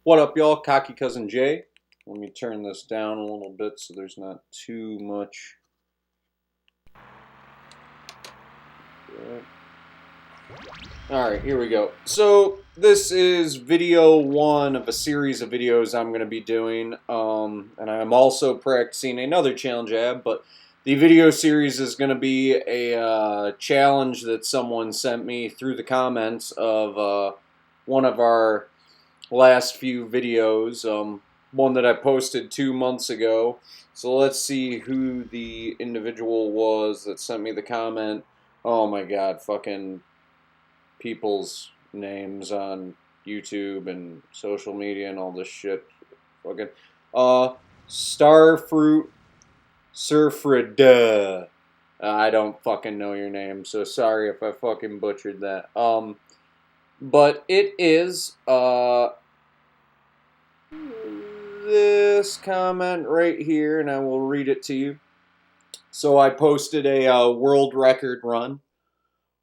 What up, y'all? Cocky Cousin Jay. Let me turn this down a little bit so there's not too much. Alright, here we go. So, this is video one of a series of videos I'm going to be doing. And I'm also practicing another challenge I have, but the video series is going to be a challenge that someone sent me through the comments of one of our last few videos, one that I posted 2 months ago. So let's see who the individual was that sent me the comment. Oh my god, fucking people's names on YouTube and social media and all this shit. Fucking Starfruit Surfrida. I don't fucking know your name, so sorry if I fucking butchered that. But it is this comment right here, and I will read it to you. So I posted a world record run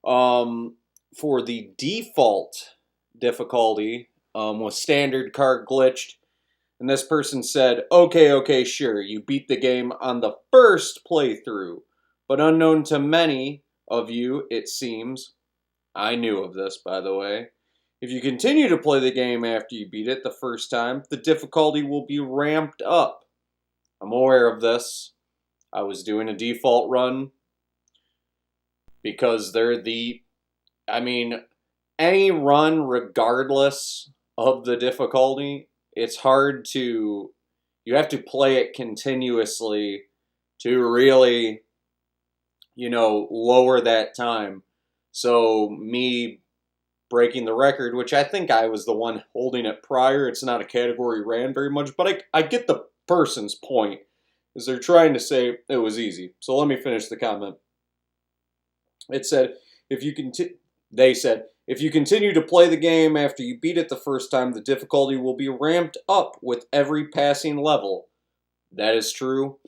for the default difficulty with standard car glitched, and this person said, okay, sure, you beat the game on the first playthrough, but unknown to many of you, it seems, I knew of this, by the way, if you continue to play the game after you beat it the first time, the difficulty will be ramped up. I'm aware of this. I was doing a default run because they're any run regardless of the difficulty, it's hard to, you have to play it continuously to really, lower that time. So me breaking the record, which I think I was the one holding it prior. It's not a category ran very much, but I get the person's point, is they're trying to say it was easy. So let me finish the comment. It said, they said, if you continue to play the game after you beat it the first time, the difficulty will be ramped up with every passing level. That is true.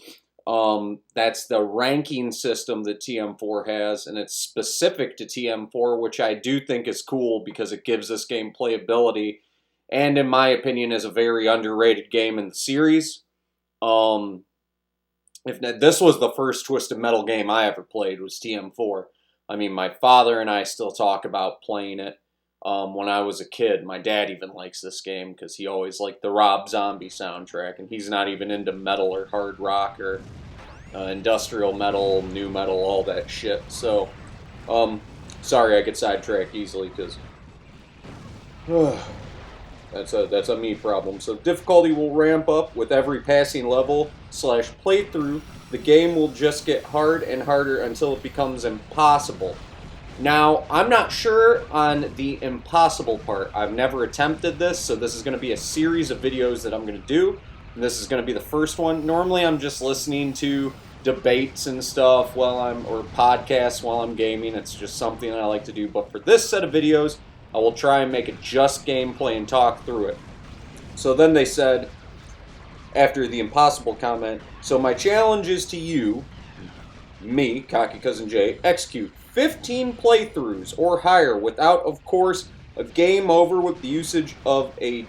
That's the ranking system that TM4 has, and it's specific to TM4, which I do think is cool because it gives this game playability, and in my opinion is a very underrated game in the series. This was the first Twisted Metal game I ever played, was TM4. I mean, my father and I still talk about playing it when I was a kid. My dad even likes this game because he always liked the Rob Zombie soundtrack, and he's not even into metal or hard rock or industrial metal, new metal, all that shit. So, sorry I get sidetracked easily because that's a me problem. So difficulty will ramp up with every passing level / playthrough. The game will just get hard and harder until it becomes impossible. Now, I'm not sure on the impossible part. I've never attempted this, so this is going to be a series of videos that I'm going to do. And this is going to be the first one. Normally, I'm just listening to debates and stuff or podcasts while I'm gaming. It's just something I like to do. But for this set of videos, I will try and make it just gameplay and talk through it. So then they said, after the impossible comment, so my challenge is to you, me, Cocky Cousin Jay, execute 15 playthroughs or higher without, of course, a game over with the usage of a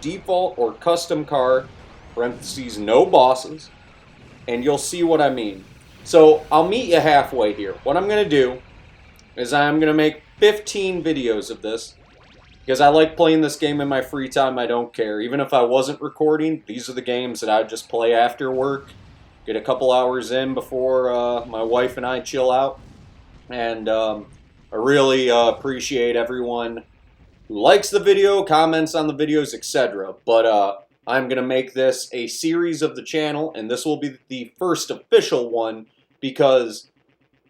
default or custom car, parentheses, no bosses, and you'll see what I mean. So I'll meet you halfway here. What I'm going to do is I'm going to make 15 videos of this because I like playing this game in my free time. I don't care. Even if I wasn't recording, these are the games that I would just play after work. Get a couple hours in before my wife and I chill out. And I really appreciate everyone who likes the video, comments on the videos, etc. But I'm going to make this a series of the channel, and this will be the first official one because,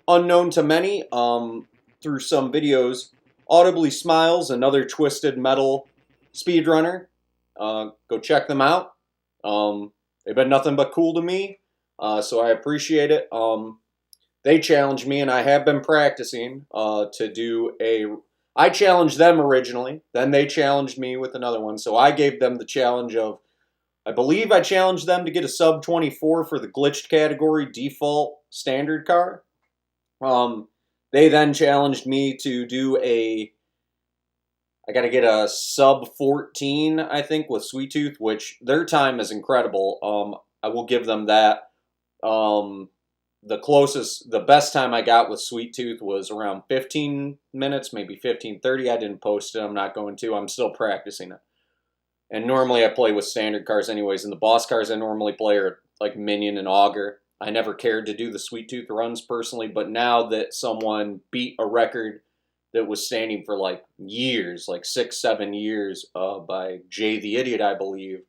unknown to many, through some videos, Audibly Smiles, another Twisted Metal speedrunner. Go check them out. They've been nothing but cool to me. So I appreciate it. They challenged me, and I have been practicing to do I challenged them originally, then they challenged me with another one. So I gave them the challenge of, I believe I challenged them to get a sub 24 for the glitched category default standard car. They then challenged me to do a I got to get a sub 14, I think, with Sweet Tooth, which their time is incredible. I will give them that. The best time I got with Sweet Tooth was around 15 minutes, maybe 15:30. I didn't post it. I'm not going to. I'm still practicing it. And normally I play with standard cars anyways, and the boss cars I normally play are like Minion and Augur. I never cared to do the Sweet Tooth runs personally, but now that someone beat a record that was standing for like years, like 6, 7 years, by Jay the Idiot, I believe,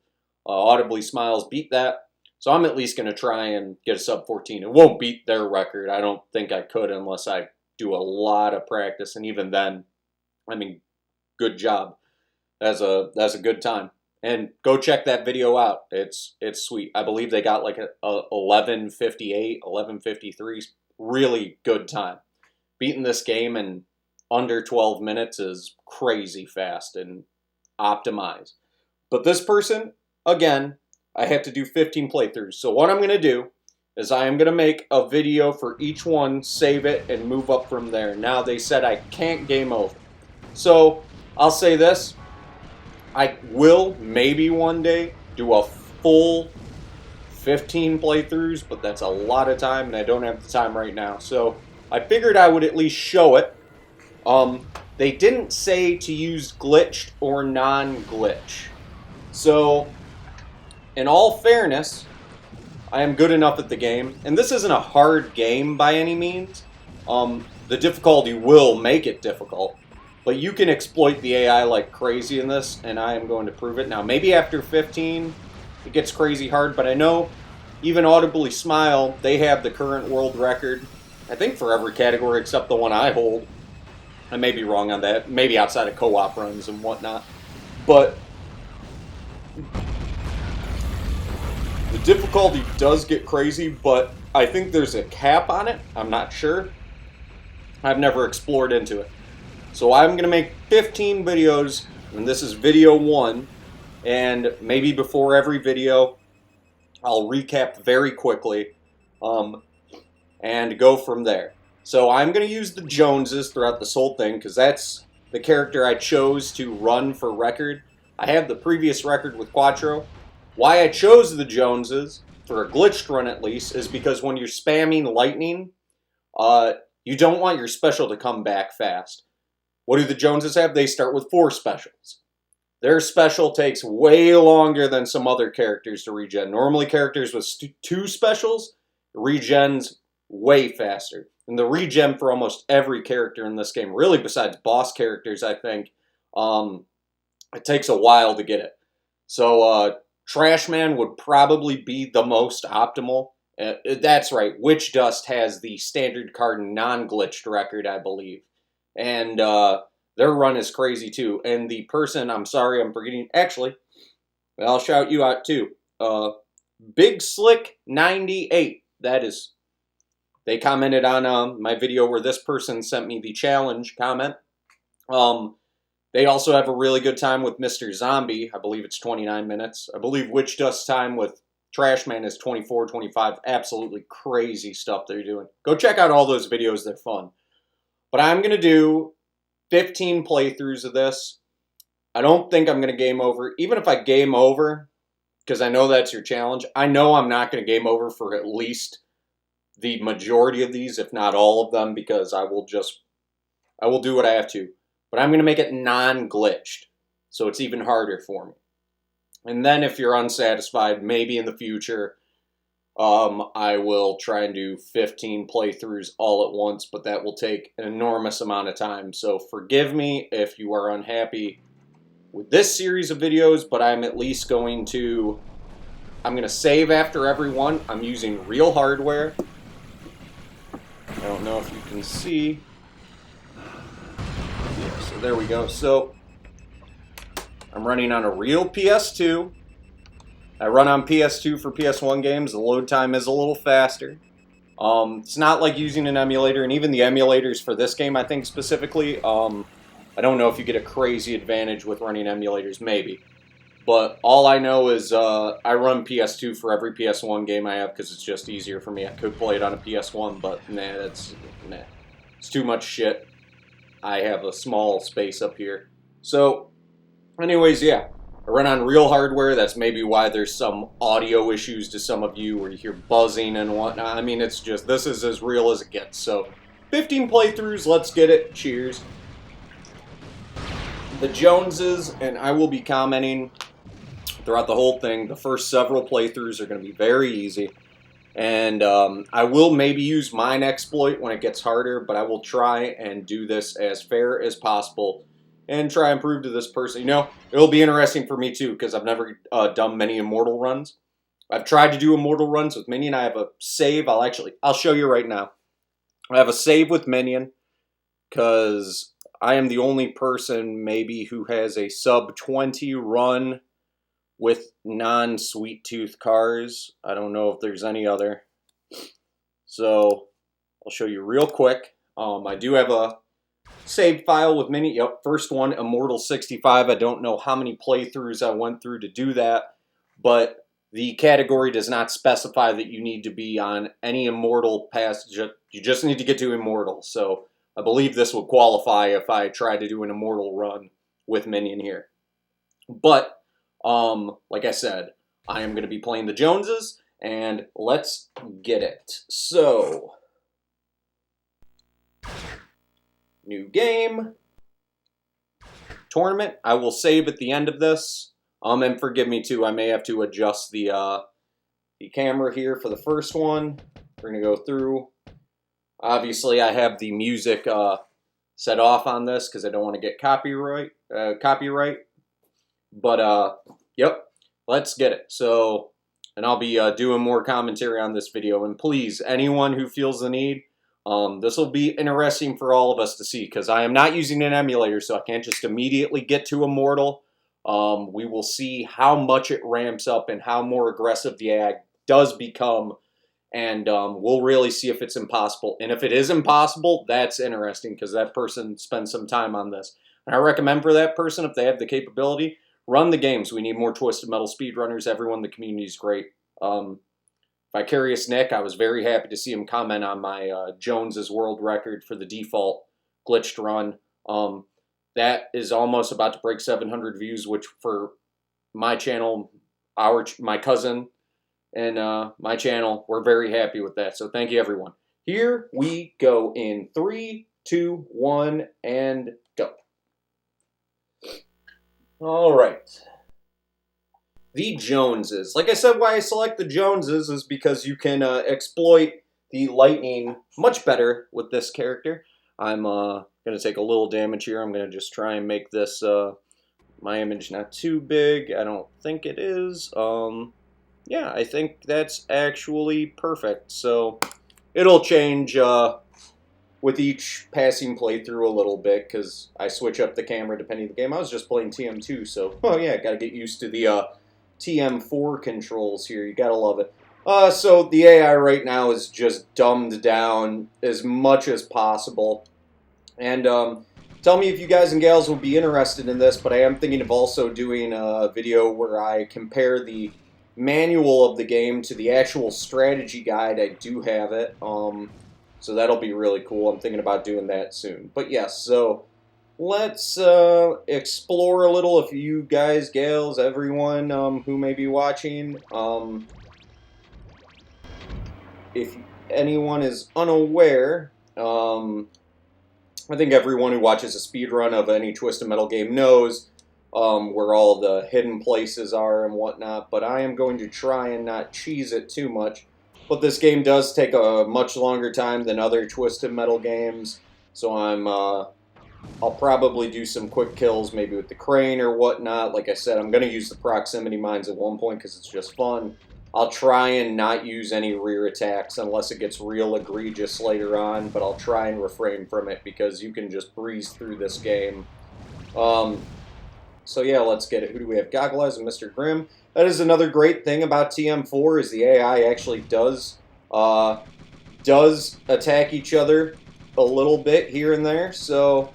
Audibly Smiles beat that. So I'm at least going to try and get a sub 14. It won't beat their record. I don't think I could unless I do a lot of practice, and even then, I mean, good job. That's a good time. And go check that video out. It's sweet. I believe they got like a 11:58, 11:53. Really good time. Beating this game in under 12 minutes is crazy fast and optimized. But this person, again, I have to do 15 playthroughs. So what I'm going to do is I am going to make a video for each one, save it, and move up from there. Now they said I can't game over. So I'll say this. I will maybe one day do a full 15 playthroughs, but that's a lot of time, and I don't have the time right now. So I figured I would at least show it. They didn't say to use glitched or non-glitch. So, in all fairness, I am good enough at the game. And this isn't a hard game by any means. The difficulty will make it difficult. But you can exploit the AI like crazy in this, and I am going to prove it. Now, maybe after 15, it gets crazy hard, but I know even Audibly Smile, they have the current world record, I think for every category except the one I hold. I may be wrong on that, maybe outside of co-op runs and whatnot. But the difficulty does get crazy, but I think there's a cap on it. I'm not sure. I've never explored into it. So I'm going to make 15 videos, and this is video 1, and maybe before every video, I'll recap very quickly, and go from there. So I'm going to use the Joneses throughout this whole thing, because that's the character I chose to run for record. I have the previous record with Quattro. Why I chose the Joneses, for a glitched run at least, is because when you're spamming lightning, you don't want your special to come back fast. What do the Joneses have? They start with 4 specials. Their special takes way longer than some other characters to regen. Normally characters with 2 specials regens way faster. And the regen for almost every character in this game, really besides boss characters, I think, it takes a while to get it. So Trashman would probably be the most optimal. That's right, Witch Dust has the standard card non-glitched record, I believe. And their run is crazy too. And the person, I'm sorry, I'm forgetting. Actually, I'll shout you out too. Big Slick 98. That is. They commented on my video where this person sent me the challenge comment. They also have a really good time with Mr. Zombie. I believe it's 29 minutes. I believe Witch Dust time with Trashman is 24, 25. Absolutely crazy stuff they're doing. Go check out all those videos. They're fun. But I'm going to do 15 playthroughs of this. I don't think I'm going to game over. Even if I game over, because I know that's your challenge, I know I'm not going to game over for at least the majority of these, if not all of them, because I will do what I have to. But I'm going to make it non-glitched, so it's even harder for me. And then if you're unsatisfied, maybe in the future, I will try and do 15 playthroughs all at once, but that will take an enormous amount of time. So forgive me if you are unhappy with this series of videos, but I'm at least going to save after every one. I'm using real hardware. I don't know if you can see. Yeah, so there we go. So I'm running on a real PS2. I run on PS2 for PS1 games. The load time is a little faster. It's not like using an emulator, and even the emulators for this game, I think specifically, I don't know if you get a crazy advantage with running emulators, maybe. But all I know is I run PS2 for every PS1 game I have because it's just easier for me. I could play it on a PS1, but it's too much shit. I have a small space up here. So, anyways, yeah. I run on real hardware. That's maybe why there's some audio issues to some of you where you hear buzzing and whatnot. I mean, it's just, this is as real as it gets. So, 15 playthroughs, let's get it. Cheers. The Joneses, and I will be commenting throughout the whole thing. The first several playthroughs are going to be very easy. And I will maybe use mine exploit when it gets harder, but I will try and do this as fair as possible and try and prove to this person. You know, it'll be interesting for me too, because I've never done many Immortal runs. I've tried to do Immortal runs with Minion. I have a save. I'll show you right now. I have a save with Minion because I am the only person maybe who has a sub 20 run with non-Sweet Tooth cars. I don't know if there's any other. So I'll show you real quick. I do have a saved file with Minion. Yep, first one, Immortal 65. I don't know how many playthroughs I went through to do that, but the category does not specify that you need to be on any Immortal pass. You just need to get to Immortal. So I believe this would qualify if I tried to do an Immortal run with Minion here. But, like I said, I am going to be playing the Joneses, and let's get it. So, new game, tournament. I will save at the end of this. And forgive me too, I may have to adjust the camera here for the first one. We're going to go through. Obviously, I have the music set off on this because I don't want to get copyright. But, yep, let's get it. So, and I'll be doing more commentary on this video. And please, anyone who feels the need, this will be interesting for all of us to see because I am not using an emulator, so I can't just immediately get to Immortal. We will see how much it ramps up and how more aggressive the AI does become. And we'll really see if it's impossible. And if it is impossible, that's interesting because that person spends some time on this. And I recommend for that person, if they have the capability, run the games. We need more Twisted Metal speedrunners. Everyone in the community is great. Vicarious Nick, I was very happy to see him comment on my Jones's world record for the default glitched run. That is almost about to break 700 views, which for my channel, my cousin, and my channel, we're very happy with that. So thank you, everyone. Here we go in 3, 2, 1, and go. All right. The Joneses. Like I said, why I select the Joneses is because you can exploit the lightning much better with this character. I'm going to take a little damage here. I'm going to just try and make this, my image not too big. I don't think it is. Yeah, I think that's actually perfect. So it'll change with each passing playthrough a little bit because I switch up the camera depending on the game. I was just playing TM2, so oh yeah, got to get used to the TM4 controls here. You got to love it. So the AI right now is just dumbed down as much as possible. And tell me if you guys and gals would be interested in this, but I am thinking of also doing a video where I compare the manual of the game to the actual strategy guide. I do have it, so that'll be really cool. I'm thinking about doing that soon. But yes, so let's explore a little. If you guys, gals, everyone who may be watching, if anyone is unaware, I think everyone who watches a speedrun of any Twisted Metal game knows where all the hidden places are and whatnot, but I am going to try and not cheese it too much. But this game does take a much longer time than other Twisted Metal games, so I'll probably do some quick kills, maybe with the crane or whatnot. Like I said, I'm going to use the proximity mines at one point because it's just fun. I'll try and not use any rear attacks unless it gets real egregious later on, but I'll try and refrain from it because you can just breeze through this game. So yeah, let's get it. Who do we have? Goggle Eyes and Mr. Grimm. That is another great thing about TM4 is the AI actually does attack each other a little bit here and there. So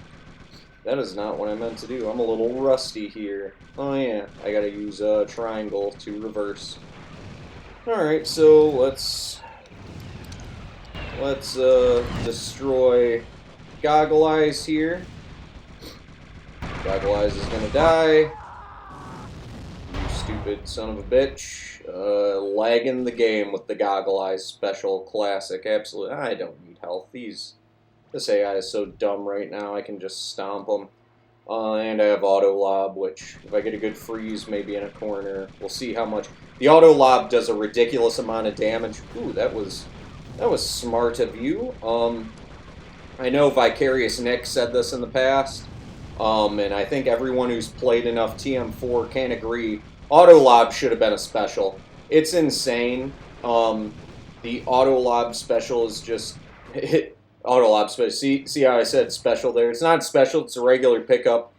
that is not what I meant to do. I'm a little rusty here. Oh yeah, I gotta use a triangle to reverse. Alright, so let's destroy Goggle Eyes here. Goggle Eyes is gonna die. You stupid son of a bitch. Lagging the game with the Goggle Eyes special classic. Absolutely. I don't need health. This AI is so dumb right now. I can just stomp them. And I have Auto Lob, which, if I get a good freeze, maybe in a corner, we'll see how much. The Auto Lob does a ridiculous amount of damage. Ooh, that was smart of you. I know Vicarious Nick said this in the past, and I think everyone who's played enough TM4 can agree. Auto Lob should have been a special. It's insane. The Auto Lob special is just Auto Lob special. See how I said special there? It's not special. It's a regular pickup.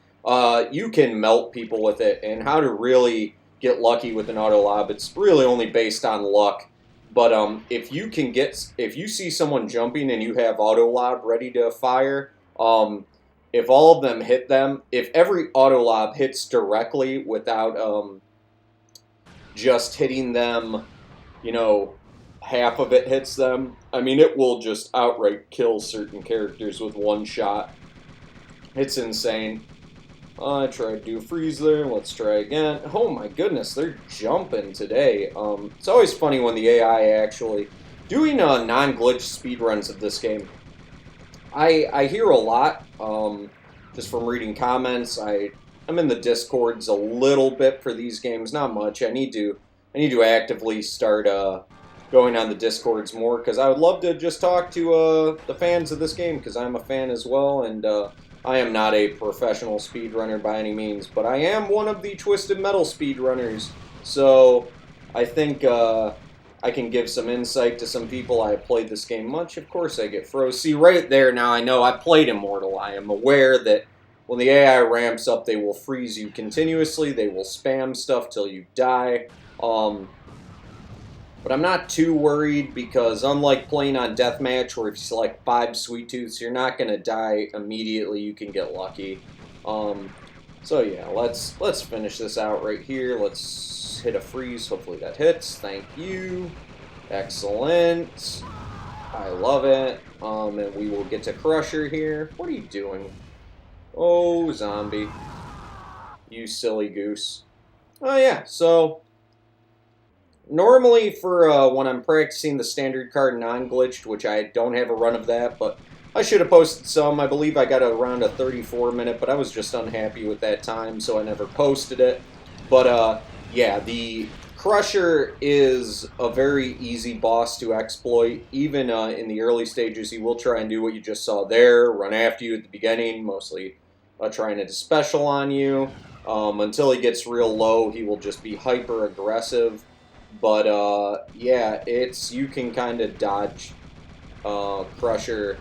You can melt people with it, and how to really get lucky with an Auto Lob, it's really only based on luck. But if you see someone jumping and you have Auto Lob ready to fire, if all of them hit them, if every Auto Lob hits directly without just hitting them, you know, half of it hits them, I mean, it will just outright kill certain characters with one shot. It's insane. I tried to do a freeze there. Let's try again. Oh my goodness, they're jumping today. It's always funny when the AI actually doing non-glitch speedruns of this game. I hear a lot just from reading comments. I'm in the Discords a little bit for these games, not much. I need to actively start going on the Discords more, because I would love to just talk to the fans of this game, because I'm a fan as well, and I am not a professional speedrunner by any means, but I am one of the Twisted Metal speedrunners, so I think I can give some insight to some people. I played this game much. Of course I get froze. See, right there now I know I played Immortal. I am aware that when the AI ramps up, they will freeze you continuously. They will spam stuff till you die. But I'm not too worried, because unlike playing on Deathmatch, where if you select 5 Sweet Tooths, you're not going to die immediately. You can get lucky. So yeah, let's finish this out right here. Let's hit a freeze. Hopefully that hits. Thank you. Excellent. I love it. And we will get to Crusher here. What are you doing? Oh, zombie. You silly goose. Oh yeah, so normally for when I'm practicing the standard card non-glitched, which I don't have a run of that, but I should have posted some. I believe I got around a 34-minute, but I was just unhappy with that time, so I never posted it. But yeah, the Crusher is a very easy boss to exploit. Even in the early stages, he will try and do what you just saw there, run after you at the beginning, mostly trying to special on you. Until he gets real low, he will just be hyper aggressive. But yeah, you can kind of dodge Crusher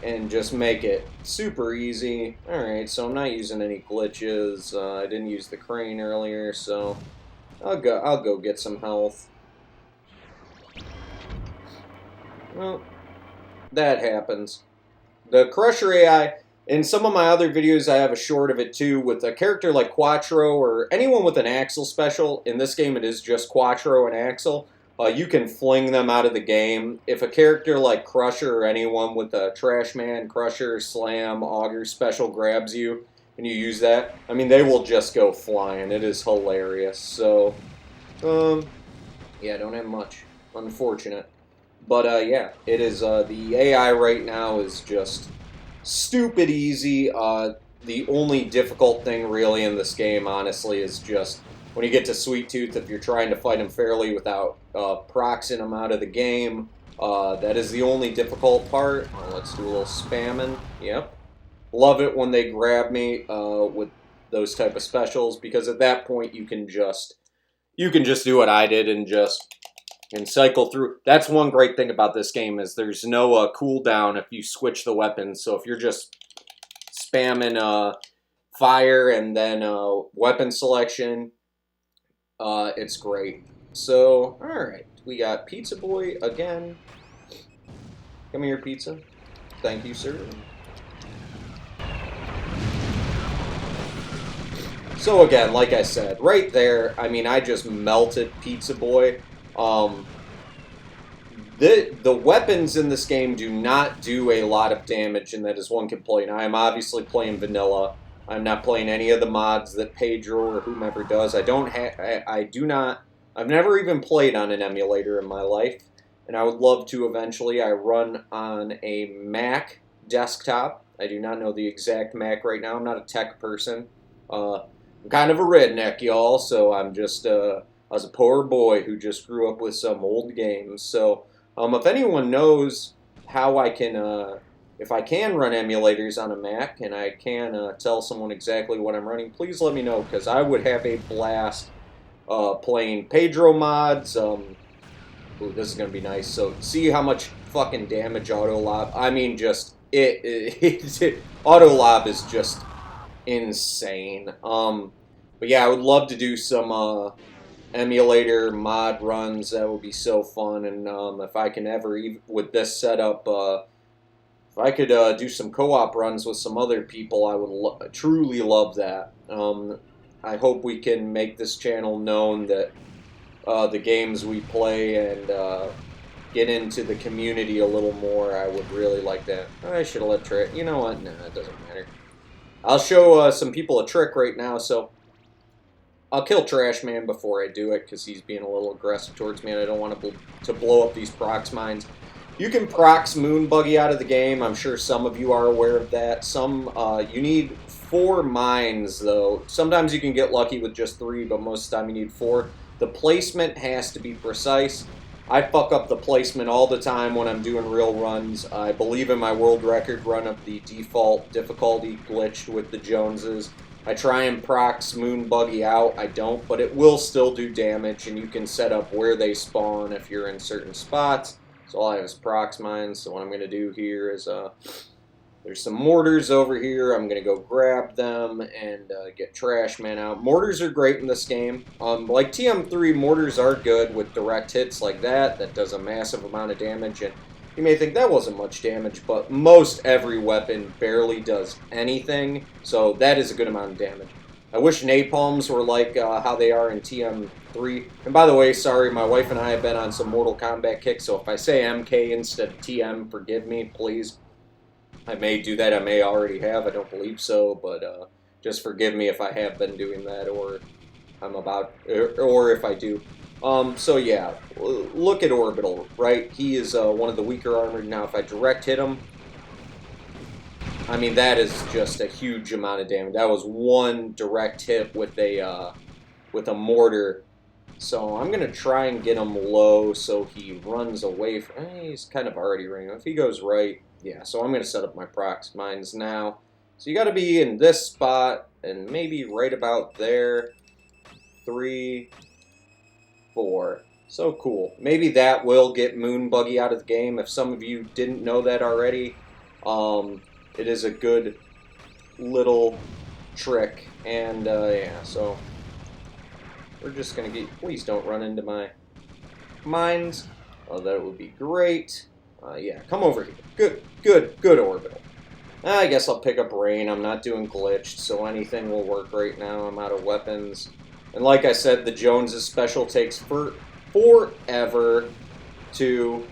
and just make it super easy. Alright, so I'm not using any glitches. I didn't use the crane earlier, so I'll go get some health. Well, that happens. The Crusher AI, in some of my other videos, I have a short of it too, with a character like Quattro or anyone with an Axel special. In this game, it is just Quattro and Axel. You can fling them out of the game. If a character like Crusher or anyone with a Trash Man, Crusher, Slam, Augur special grabs you, and you use that, I mean, they will just go flying. It is hilarious. So, yeah, I don't have much. Unfortunate. But, yeah, it is, the AI right now is just stupid easy. The only difficult thing really in this game, honestly, is just when you get to Sweet Tooth, if you're trying to fight him fairly without proxing him out of the game, that is the only difficult part. Well, let's do a little spamming. Yep. Love it when they grab me with those type of specials, because at that point you can just do what I did and cycle through. That's one great thing about this game, is there's no cooldown if you switch the weapons. So if you're just spamming fire and then weapon selection, it's great. So, alright, we got Pizza Boy again. Come here, Pizza. Thank you, sir. So again, like I said, right there, I mean, I just melted Pizza Boy. The weapons in this game do not do a lot of damage, and that is one complaint. I am obviously playing vanilla. I'm not playing any of the mods that Pedro or whomever does. I do not, I've never even played on an emulator in my life, and I would love to eventually. I run on a Mac desktop. I do not know the exact Mac right now. I'm not a tech person. I'm kind of a redneck, y'all, so I'm just, I was a poor boy who just grew up with some old games. So, if anyone knows how I can, if I can run emulators on a Mac and I can tell someone exactly what I'm running, please let me know, because I would have a blast playing Pedro mods. Ooh, this is going to be nice. So, see how much fucking damage Auto Lob. I mean, just, Auto Lob is just insane. But yeah, I would love to do some emulator mod runs. That would be so fun. And if I can ever, with this setup, if I could do some co-op runs with some other people, I would truly love that. I hope we can make this channel known that the games we play and get into the community a little more. I would really like that. I should have let Trick. You know what? Nah, it doesn't matter. I'll show some people a trick right now, so I'll kill Trash Man before I do it, because he's being a little aggressive towards me, and I don't want to blow up these prox mines. You can prox Moon Buggy out of the game. I'm sure some of you are aware of that. You need 4 mines, though. Sometimes you can get lucky with just 3, but most of the time you need 4. The placement has to be precise. I fuck up the placement all the time when I'm doing real runs. I believe in my world record run of the default difficulty glitched with the Joneses. I try and prox Moon Buggy out. I don't, but it will still do damage, and you can set up where they spawn if you're in certain spots. So all I have is prox mines. So what I'm going to do here is, there's some mortars over here. I'm going to go grab them and get Trash Man out. Mortars are great in this game. Like TM3, mortars are good with direct hits like that. That does a massive amount of damage. And you may think that wasn't much damage, but most every weapon barely does anything. So that is a good amount of damage. I wish napalms were like how they are in TM3. And by the way, sorry, my wife and I have been on some Mortal Kombat kicks. So if I say MK instead of TM, forgive me, please. I may do that. I may already have. I don't believe so, but just forgive me if I have been doing that, or I'm about, or if I do. So yeah, look at Orbital, right? He is one of the weaker armored. Now, if I direct hit him, I mean, that is just a huge amount of damage. That was one direct hit with a mortar. So I'm gonna try and get him low so he runs away from. He's kind of already running. If he goes right. Yeah, so I'm going to set up my prox mines now. So you got to be in this spot, and maybe right about there. 3, 4. So cool. Maybe that will get Moon Buggy out of the game. If some of you didn't know that already, it is a good little trick. And yeah, so we're just going to get... Please don't run into my mines. Oh, that would be great. Yeah, come over here. Good Orbital. I guess I'll pick up Rain. I'm not doing glitched, so anything will work right now. I'm out of weapons. And like I said, the Joneses special takes forever to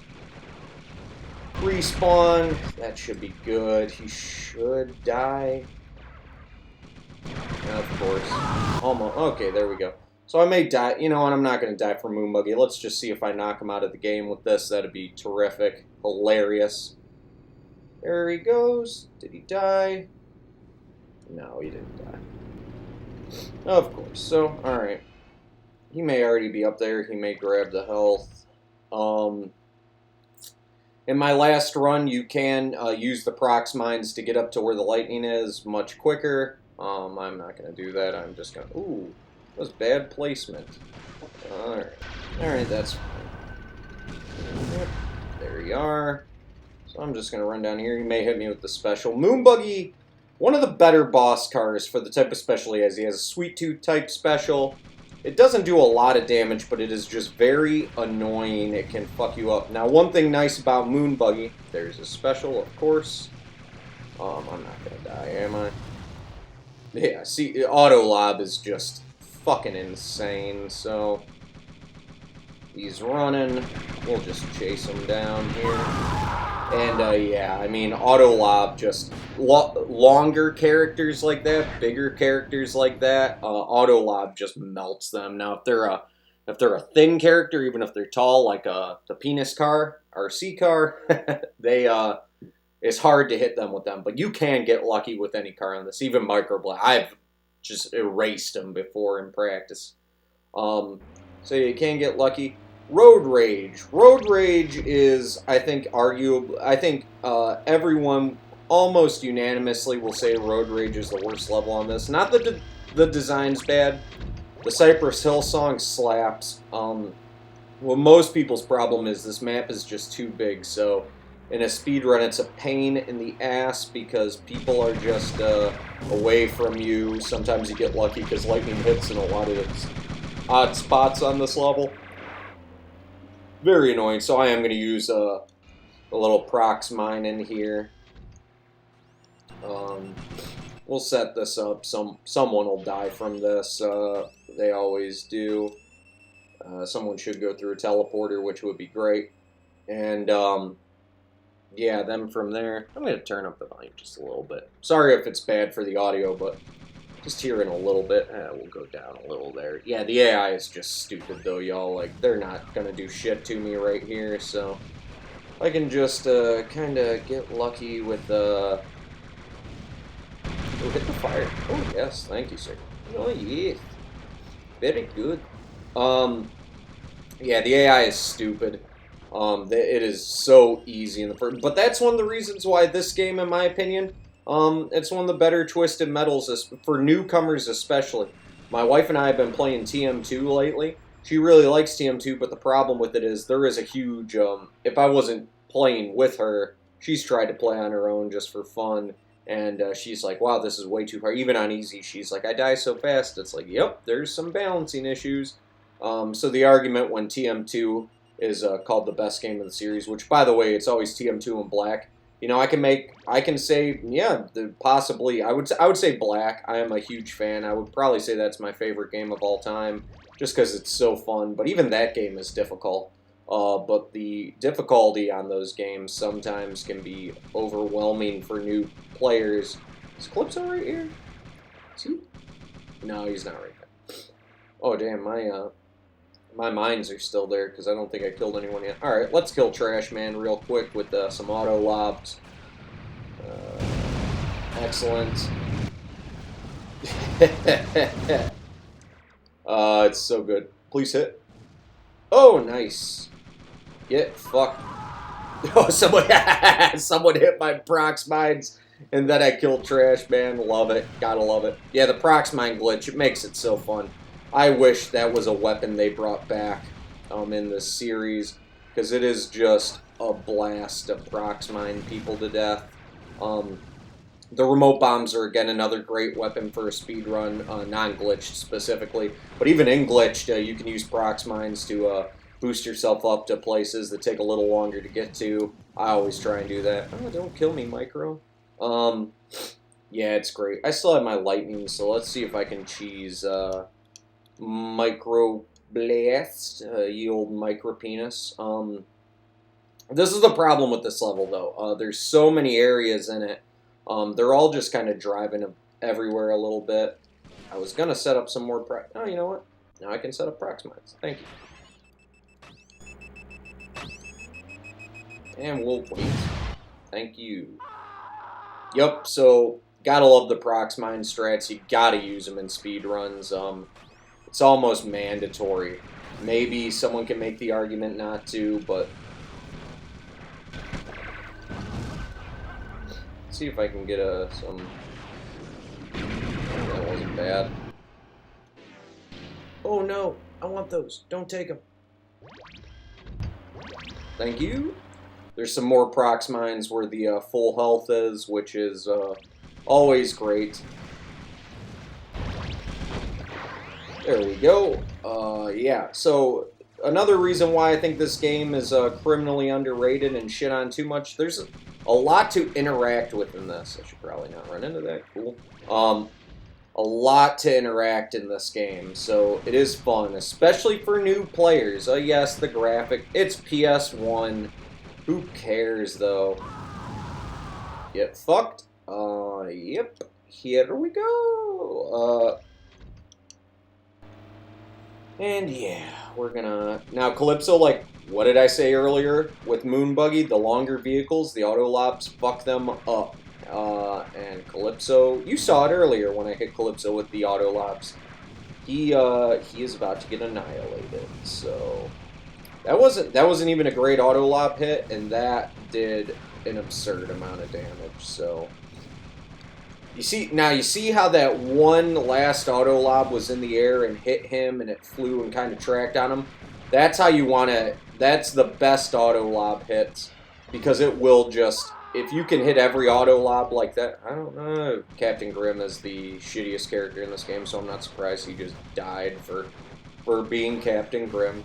respawn. That should be good. He should die. Of course. Almost. Okay, there we go. So I may die, you know, and I'm not going to die from Moon Buggy. Let's just see if I knock him out of the game with this. That'd be terrific. Hilarious. There he goes. Did he die? No, he didn't die. Of course. So, alright. He may already be up there. He may grab the health. In my last run, you can use the prox mines to get up to where the lightning is much quicker. I'm not going to do that. I'm just going to... Ooh. That was bad placement. Alright, that's fine. Yep, there you are. So I'm just going to run down here. He may hit me with the special. Moon Buggy, one of the better boss cars for the type of special he has. He has a Sweet Tooth type special. It doesn't do a lot of damage, but it is just very annoying. It can fuck you up. Now, one thing nice about Moon Buggy, there's a special, of course. I'm not going to die, am I? Yeah, see, Auto Lob is just... fucking insane, so he's running. We'll just chase him down here. And yeah, I mean, Auto Lob, just longer characters like that, bigger characters like that, Auto Lob just melts them. Now, if they're a thin character, even if they're tall, like the penis car, RC car, they it's hard to hit them with them. But you can get lucky with any car on this, even Micro Blast. I've just erased them before in practice. So you can get lucky. Road Rage. Road Rage is, I think, arguable. I think everyone almost unanimously will say Road Rage is the worst level on this. Not that the design's bad. The Cypress Hill song slaps. Well, most people's problem is this map is just too big. So in a speedrun, it's a pain in the ass because people are just away from you. Sometimes you get lucky because lightning hits in a lot of odd spots on this level. Very annoying, so I am going to use a little prox mine in here. We'll set this up. Someone will die from this. They always do. Someone should go through a teleporter, which would be great. And yeah, then from there, I'm going to turn up the volume just a little bit. Sorry if it's bad for the audio, but just hearing a little bit. We'll go down a little there. Yeah, the AI is just stupid, though, y'all. Like, they're not going to do shit to me right here, so I can just kind of get lucky with oh, hit the fire. Oh, yes, thank you, sir. Oh, yes. Very good. Yeah, the AI is stupid. It is so easy in the first... But that's one of the reasons why this game, in my opinion... it's one of the better Twisted Metals, for newcomers especially. My wife and I have been playing TM2 lately. She really likes TM2, but the problem with it is there is a huge, if I wasn't playing with her, she's tried to play on her own just for fun, and she's like, wow, this is way too hard. Even on easy, she's like, I die so fast. It's like, yep, there's some balancing issues. So the argument when TM2 is called the best game of the series, which, by the way, it's always TM2 in black. You know, I can say, yeah, possibly, I would say black. I am a huge fan. I would probably say that's my favorite game of all time, just because it's so fun. But even that game is difficult. But the difficulty on those games sometimes can be overwhelming for new players. Is Calypso right here? Is he? No, he's not right there. Oh, damn, my mines are still there because I don't think I killed anyone yet. Alright, let's kill Trash Man real quick with some auto lobs. Excellent. It's so good. Please hit. Oh, nice. Get fucked. Oh, someone hit my prox mines, and then I killed Trash Man. Love it. Gotta love it. Yeah, the prox mine glitch, it makes it so fun. I wish that was a weapon they brought back in this series, because it is just a blast to prox mine people to death. The remote bombs are, again, another great weapon for a speedrun, non-glitched specifically. But even in glitched, you can use prox mines to boost yourself up to places that take a little longer to get to. I always try and do that. Oh, don't kill me, Micro. Yeah, it's great. I still have my lightning, so let's see if I can cheese... Micro Blast, ye old micro penis. This is the problem with this level, though. There's so many areas in it. They're all just kind of driving everywhere a little bit. I was gonna set up some more oh, you know what? Now I can set up prox mines. Thank you. And we'll wait. Thank you. Yup, so gotta love the prox mine strats. You gotta use them in speedruns. It's almost mandatory. Maybe someone can make the argument not to, but... Let's see if I can get some... That wasn't bad. Oh no! I want those. Don't take them. Thank you. There's some more prox mines where the full health is, which is always great. There we go. Yeah, so another reason why I think this game is criminally underrated and shit on too much, there's a lot to interact with in this. I should probably not run into that. Cool. A lot to interact in this game, so it is fun, especially for new players. Yes, the graphic, it's PS1. Who cares, though? Get fucked. Yep. Here we go. And yeah, we're gonna... Now, Calypso, like, what did I say earlier with Moon Buggy? The longer vehicles, the Autolobs fuck them up. And Calypso, you saw it earlier when I hit Calypso with the Autolobs. He is about to get annihilated, so... That wasn't even a great Autolob hit, and that did an absurd amount of damage, so... You see how that one last Autolob was in the air and hit him and it flew and kind of tracked on him? That's how you want to... That's the best Autolob hits, because it will just... If you can hit every Autolob like that... I don't know. Captain Grimm is the shittiest character in this game, so I'm not surprised he just died for being Captain Grimm.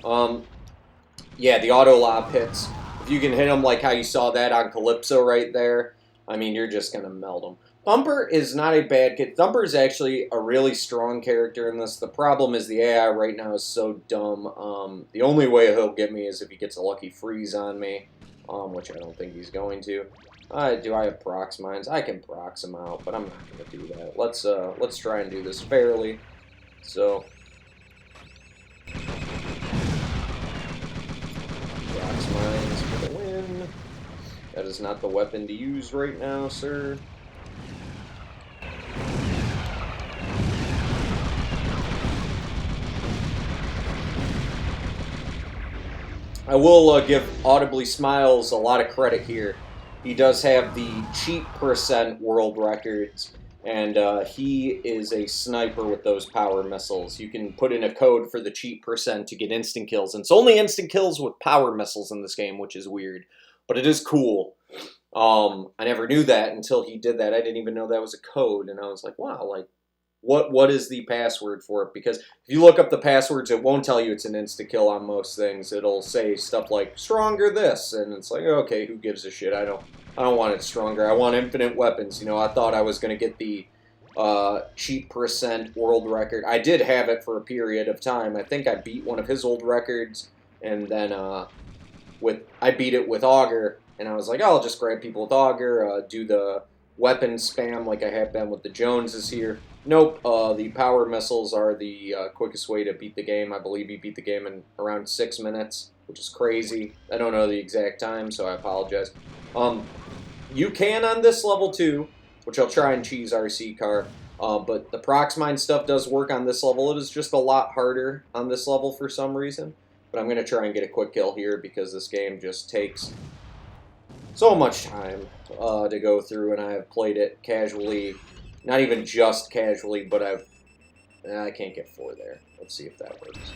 Yeah, the Autolob hits. If you can hit them like how you saw that on Calypso right there... I mean, you're just going to melt him. Thumper is not a bad kid. Thumper is actually a really strong character in this. The problem is the AI right now is so dumb. The only way he'll get me is if he gets a lucky freeze on me, which I don't think he's going to. Do I have prox mines? I can prox him out, but I'm not going to do that. Let's try and do this fairly. So, prox mines for the win. That is not the weapon to use right now, sir. I will give Audibly Smiles a lot of credit here. He does have the cheat percent world records, and he is a sniper with those power missiles. You can put in a code for the cheat percent to get instant kills, and it's only instant kills with power missiles in this game, which is weird. But it is cool. I never knew that until he did that. I didn't even know that was a code, and I was like, wow, like, what is the password for it? Because if you look up the passwords, it won't tell you it's an insta-kill on most things. It'll say stuff like, stronger this, and it's like, okay, who gives a shit? I don't want it stronger. I want infinite weapons. You know, I thought I was going to get the cheat percent world record. I did have it for a period of time. I think I beat one of his old records, and then... I beat it with Augur, and I was like, oh, I'll just grab people with Augur, do the weapon spam like I have been with the Joneses here. Nope, the power missiles are the quickest way to beat the game. I believe he beat the game in around 6 minutes, which is crazy. I don't know the exact time, so I apologize. You can on this level too, which I'll try and cheese RC car, but the prox mine stuff does work on this level. It is just a lot harder on this level for some reason. But I'm going to try and get a quick kill here because this game just takes so much time to go through, and I have played it casually. Not even just casually, but I can't get 4 there. Let's see if that works.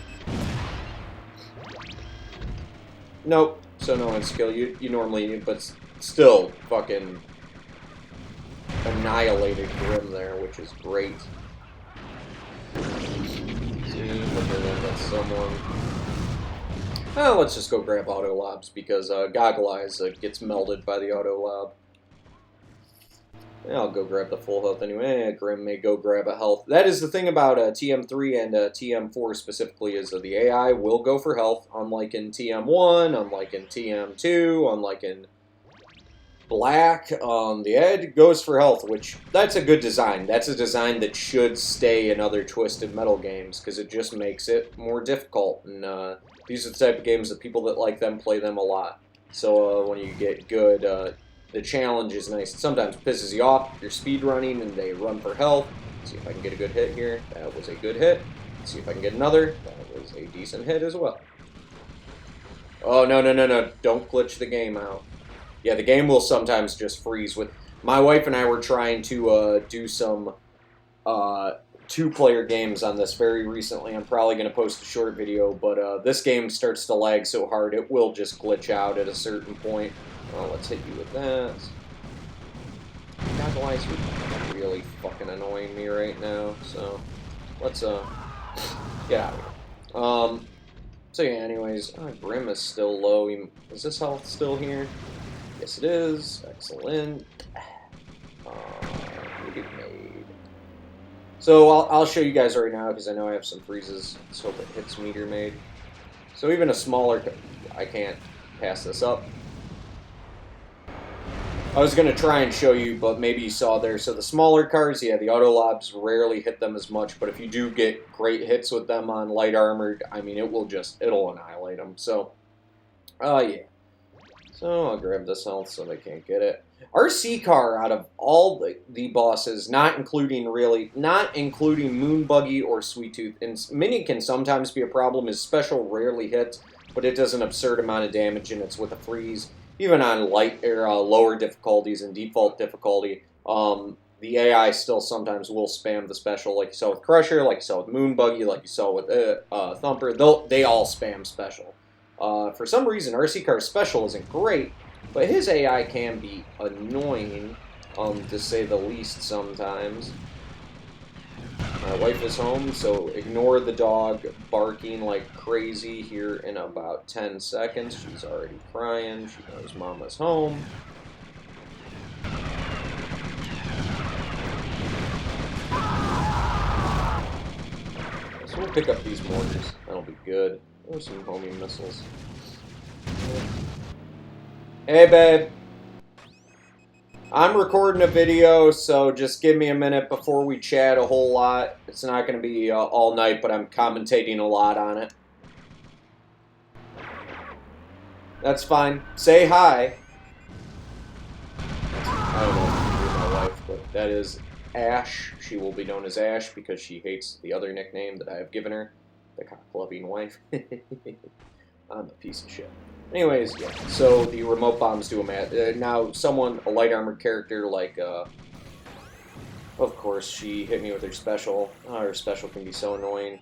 Nope. So no skill. You normally, but still fucking annihilated Grimm there, which is great. See, that's someone. Oh, let's just go grab Autolobs because Goggle Eyes gets melded by the Autolob. Yeah, I'll go grab the full health anyway. Grimm may go grab a health. That is the thing about TM3 and TM4 specifically is that the AI will go for health, unlike in TM1, unlike in TM2, unlike in Black. The Ed goes for health, which that's a good design. That's a design that should stay in other Twisted Metal games because it just makes it more difficult. And these are the type of games that people that like them play them a lot. So when you get good, the challenge is nice. It sometimes pisses you off. You're speed running and they run for health. Let's see if I can get a good hit here. That was a good hit. Let's see if I can get another. That was a decent hit as well. Oh, no. Don't glitch the game out. Yeah, the game will sometimes just freeze. With my wife and I were trying to do some 2-player games on this very recently. I'm probably going to post a short video, but this game starts to lag so hard it will just glitch out at a certain point. Oh, let's hit you with that. Goggle Eyes, you're really fucking annoying me right now, so let's get out of here. So yeah, anyways, Grimm is still low. Is this health still here? Yes, it is. Excellent. Meter Maid. So I'll show you guys right now because I know I have some freezes. Let's hope it hits Meter Maid. So even a smaller... I can't pass this up. I was going to try and show you, but maybe you saw there. So the smaller cars, yeah, the auto lobs rarely hit them as much, but if you do get great hits with them on light armored, I mean, it'll annihilate them. So, yeah. So I'll grab this health so they can't get it. RC car, out of all the bosses, not including Moon Buggy or Sweet Tooth, and Mini can sometimes be a problem, is special rarely hits, but it does an absurd amount of damage, and it's with a freeze. Even on lower difficulties and default difficulty, the AI still sometimes will spam the special, like you saw with Crusher, like you saw with Moon Buggy, like you saw with Thumper. They all spam special. For some reason, RC Car's special isn't great, but his AI can be annoying, to say the least sometimes. My wife is home, so ignore the dog barking like crazy here in about 10 seconds. She's already crying. She knows Mama's home. So we'll pick up these mortars. That'll be good. There's some homing missiles. Hey, babe. I'm recording a video, so just give me a minute before we chat a whole lot. It's not going to be all night, but I'm commentating a lot on it. That's fine. Say hi. I don't know if you hear my wife, but that is Ash. She will be known as Ash because she hates the other nickname that I have given her, the cock-loving wife. I'm a piece of shit. Anyways, yeah, so the remote bombs do them now, a light armored character like, of course, she hit me with her special. Her special can be so annoying.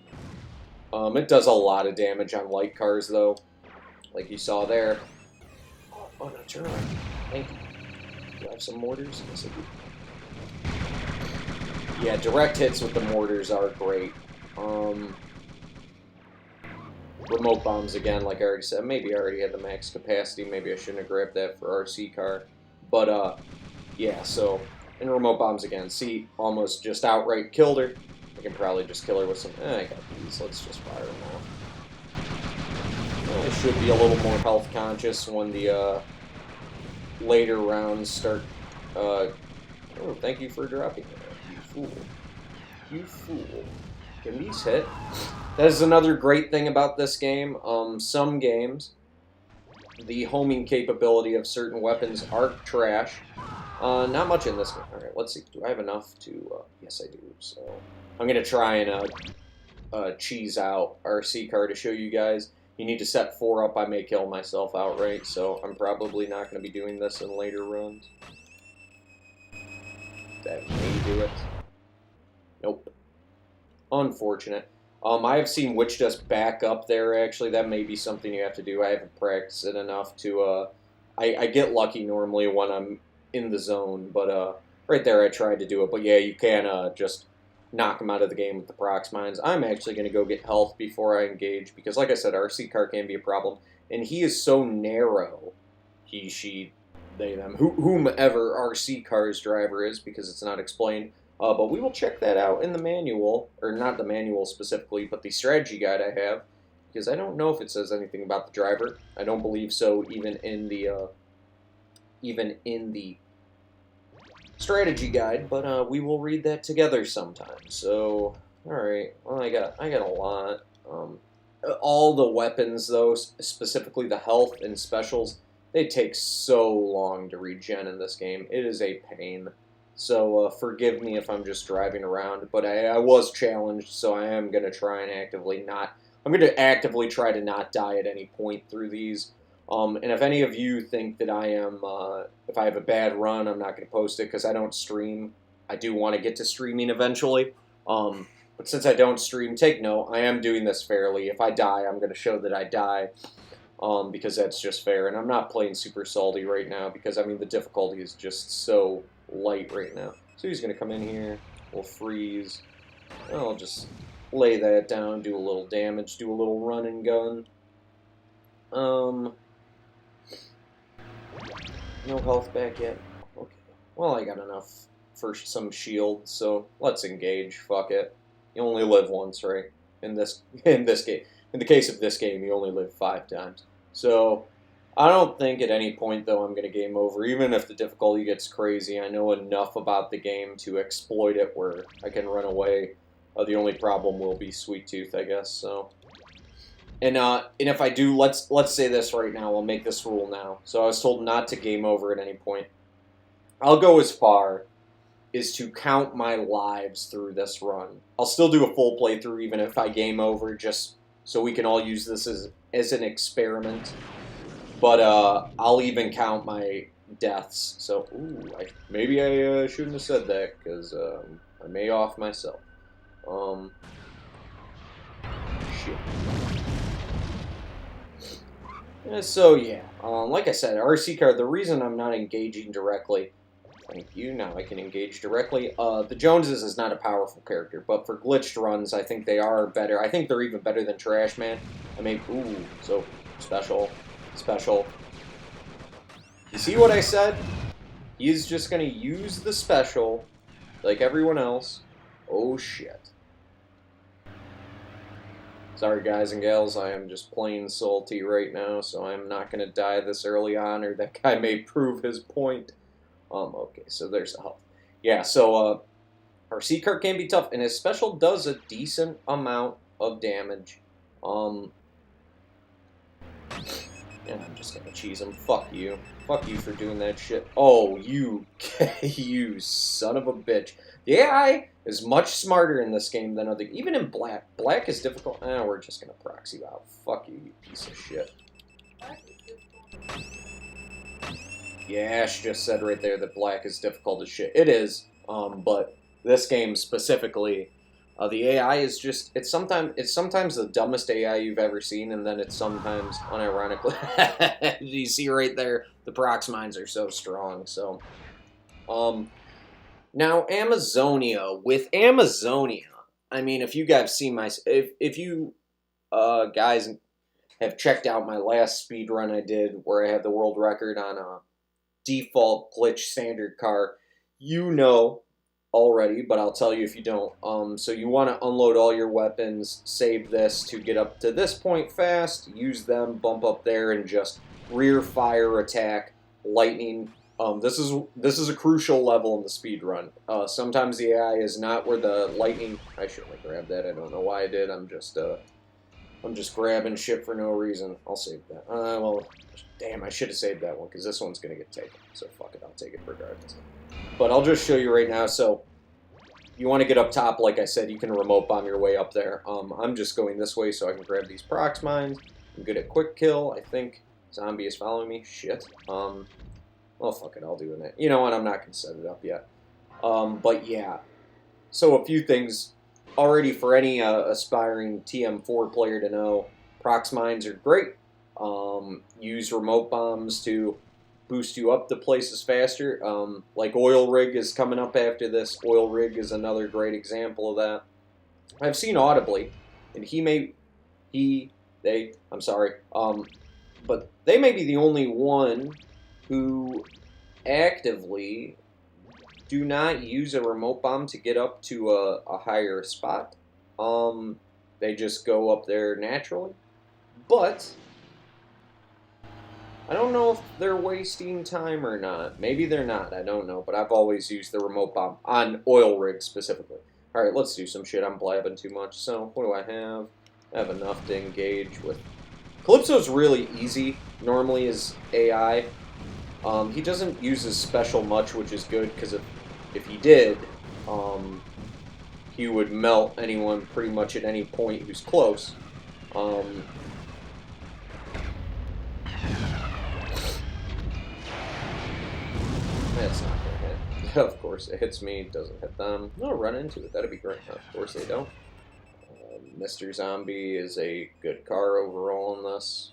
It does a lot of damage on light cars, though, like you saw there. Oh, no, turn around. Thank you. Do I have some mortars? Yes, I do. Yeah, direct hits with the mortars are great. Remote bombs, again, like I already said, maybe I already had the max capacity, maybe I shouldn't have grabbed that for RC car, but, yeah, so, and remote bombs again, see, almost just outright killed her. I can probably just kill her with some, I got these, let's just fire them off. I should be a little more health conscious when the, later rounds start, oh, thank you for dropping that, you fool. You fool. Can these hit? That is another great thing about this game. Some games, the homing capability of certain weapons are trash. Not much in this game. Alright, let's see. Do I have enough to... yes, I do. So I'm going to try and cheese out RC car to show you guys. You need to set 4 up. I may kill myself outright, so I'm probably not going to be doing this in later runs. That may do it. Nope. Unfortunate. I have seen Witch Dust back up there, actually. That may be something you have to do. I haven't practiced it enough to, I get lucky normally when I'm in the zone, but, right there I tried to do it. But yeah, you can, just knock him out of the game with the Prox Mines. I'm actually going to go get health before I engage, because like I said, RC car can be a problem. And he is so narrow, he, she, they, them, whomever RC car's driver is, because it's not explained. But we will check that out in the manual, or not the manual specifically, but the strategy guide I have, because I don't know if it says anything about the driver. I don't believe so, even in the strategy guide. But we will read that together sometime. So, all right. Well, I got a lot. All the weapons, though, specifically the health and specials, they take so long to regen in this game. It is a pain. So forgive me if I'm just driving around, but I was challenged, so I am going to try and I'm going to actively try to not die at any point through these. And if any of you think that I am, if I have a bad run, I'm not going to post it because I don't stream. I do want to get to streaming eventually. But since I don't stream, take note, I am doing this fairly. If I die, I'm going to show that I die. Because that's just fair. And I'm not playing super salty right now because, I mean, the difficulty is just so light right now. So he's going to come in here. We'll freeze. I'll just lay that down, do a little damage, do a little run and gun. No health back yet. Okay. Well, I got enough for some shield, so let's engage. Fuck it. You only live once, right? In this game. In the case of this game, you only live 5 times. So, I don't think at any point, though, I'm going to game over. Even if the difficulty gets crazy, I know enough about the game to exploit it where I can run away. The only problem will be Sweet Tooth, I guess, so... And if I do, let's say this right now. I'll make this rule now. So I was told not to game over at any point. I'll go as far as to count my lives through this run. I'll still do a full playthrough even if I game over, just so we can all use this as an experiment. But I'll even count my deaths. So, ooh, maybe I shouldn't have said that, because I may off myself. Shit. So yeah, like I said, RC card, the reason I'm not engaging directly, thank you, now I can engage directly, the Joneses is not a powerful character, but for glitched runs, I think they are better. I think they're even better than Trash Man. I mean, ooh, so special. You see what I said? He's just going to use the special, like everyone else. Oh shit. Sorry, guys and gals, I am just plain salty right now, so I'm not going to die this early on, or that guy may prove his point. Okay, so there's the health. Yeah, so, our C-Cart can be tough, and his special does a decent amount of damage. Yeah, I'm just going to cheese him. Fuck you. Fuck you for doing that shit. Oh, you, you son of a bitch. The AI is much smarter in this game than other... Even in Black. Black is difficult. We're just going to proxy out. Fuck you, you piece of shit. Yeah, Ash just said right there that Black is difficult as shit. It is, but this game specifically, the AI is just... It's sometimes the dumbest AI you've ever seen, and then it's sometimes, unironically... You see right there, the prox mines are so strong, so... Now, Amazonia. With Amazonia, I mean, if you guys see my... If you guys have checked out my last speed run I did, where I had the world record on a default glitch standard car, you know already, but I'll tell you if you don't. So you want to unload all your weapons, save this to get up to this point fast, use them, bump up there, and just rear fire attack, lightning... This is a crucial level in the speed run. Sometimes the AI is not where the lightning... I shouldn't have grabbed that. I don't know why I did. I'm just grabbing shit for no reason. I'll save that. Well, damn, I should have saved that one, because this one's going to get taken. So fuck it, I'll take it regardless. But I'll just show you right now. So, you want to get up top, like I said, you can remote bomb your way up there. I'm just going this way so I can grab these prox mines. I'm good at quick kill. I think zombie is following me. Shit. Well, fuck it, I'll do it. You know what, I'm not going to set it up yet. But yeah. So a few things already for any aspiring TM4 player to know. Prox mines are great. Use remote bombs to boost you up to places faster. Like Oil Rig is coming up after this. Oil Rig is another great example of that. I've seen Audibly, and but they may be the only one who actively do not use a remote bomb to get up to a higher spot. They just go up there naturally. But I don't know if they're wasting time or not. Maybe they're not, I don't know. But I've always used the remote bomb on Oil Rig specifically. Alright, let's do some shit. I'm blabbing too much. So, what do I have? I have enough to engage with. Calypso's really easy, normally as AI. He doesn't use his special much, which is good, because if he did, he would melt anyone pretty much at any point who's close. That's not going to hit. Of course, it hits me, doesn't hit them. No, run into it, that'd be great. Of course they don't. Mr. Zombie is a good car overall in this.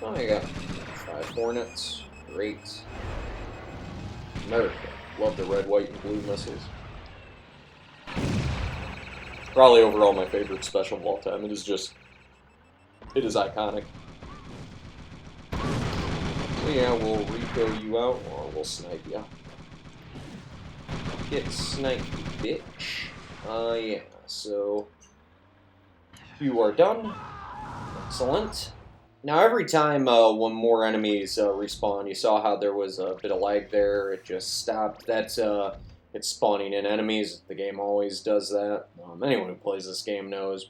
Oh, I got 5 Hornets. Great. America. Love the red, white, and blue missiles. Probably overall my favorite special of all time. It is iconic. So yeah, we'll Rico you out, or we'll snipe you. Get sniped, bitch. Yeah, so you are done. Excellent. Now, every time when more enemies respawn, you saw how there was a bit of lag there. It just stopped. That's it's spawning in enemies. The game always does that. Anyone who plays this game knows.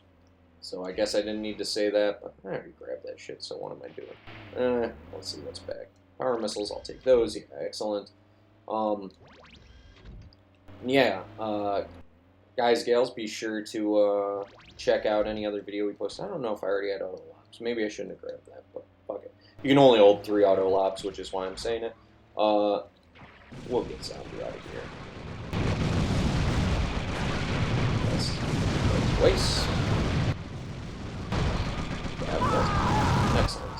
So I guess I didn't need to say that, but I already grabbed that shit, so what am I doing? Let's see what's back. Power missiles, I'll take those. Yeah, excellent. Yeah, guys, gals, be sure to check out any other video we post. I don't know if I already had auto lobs. Maybe I shouldn't have grabbed that, but fuck it. You can only hold 3 auto lobs, which is why I'm saying it. We'll get zombie out of here. Let's waste. Excellent.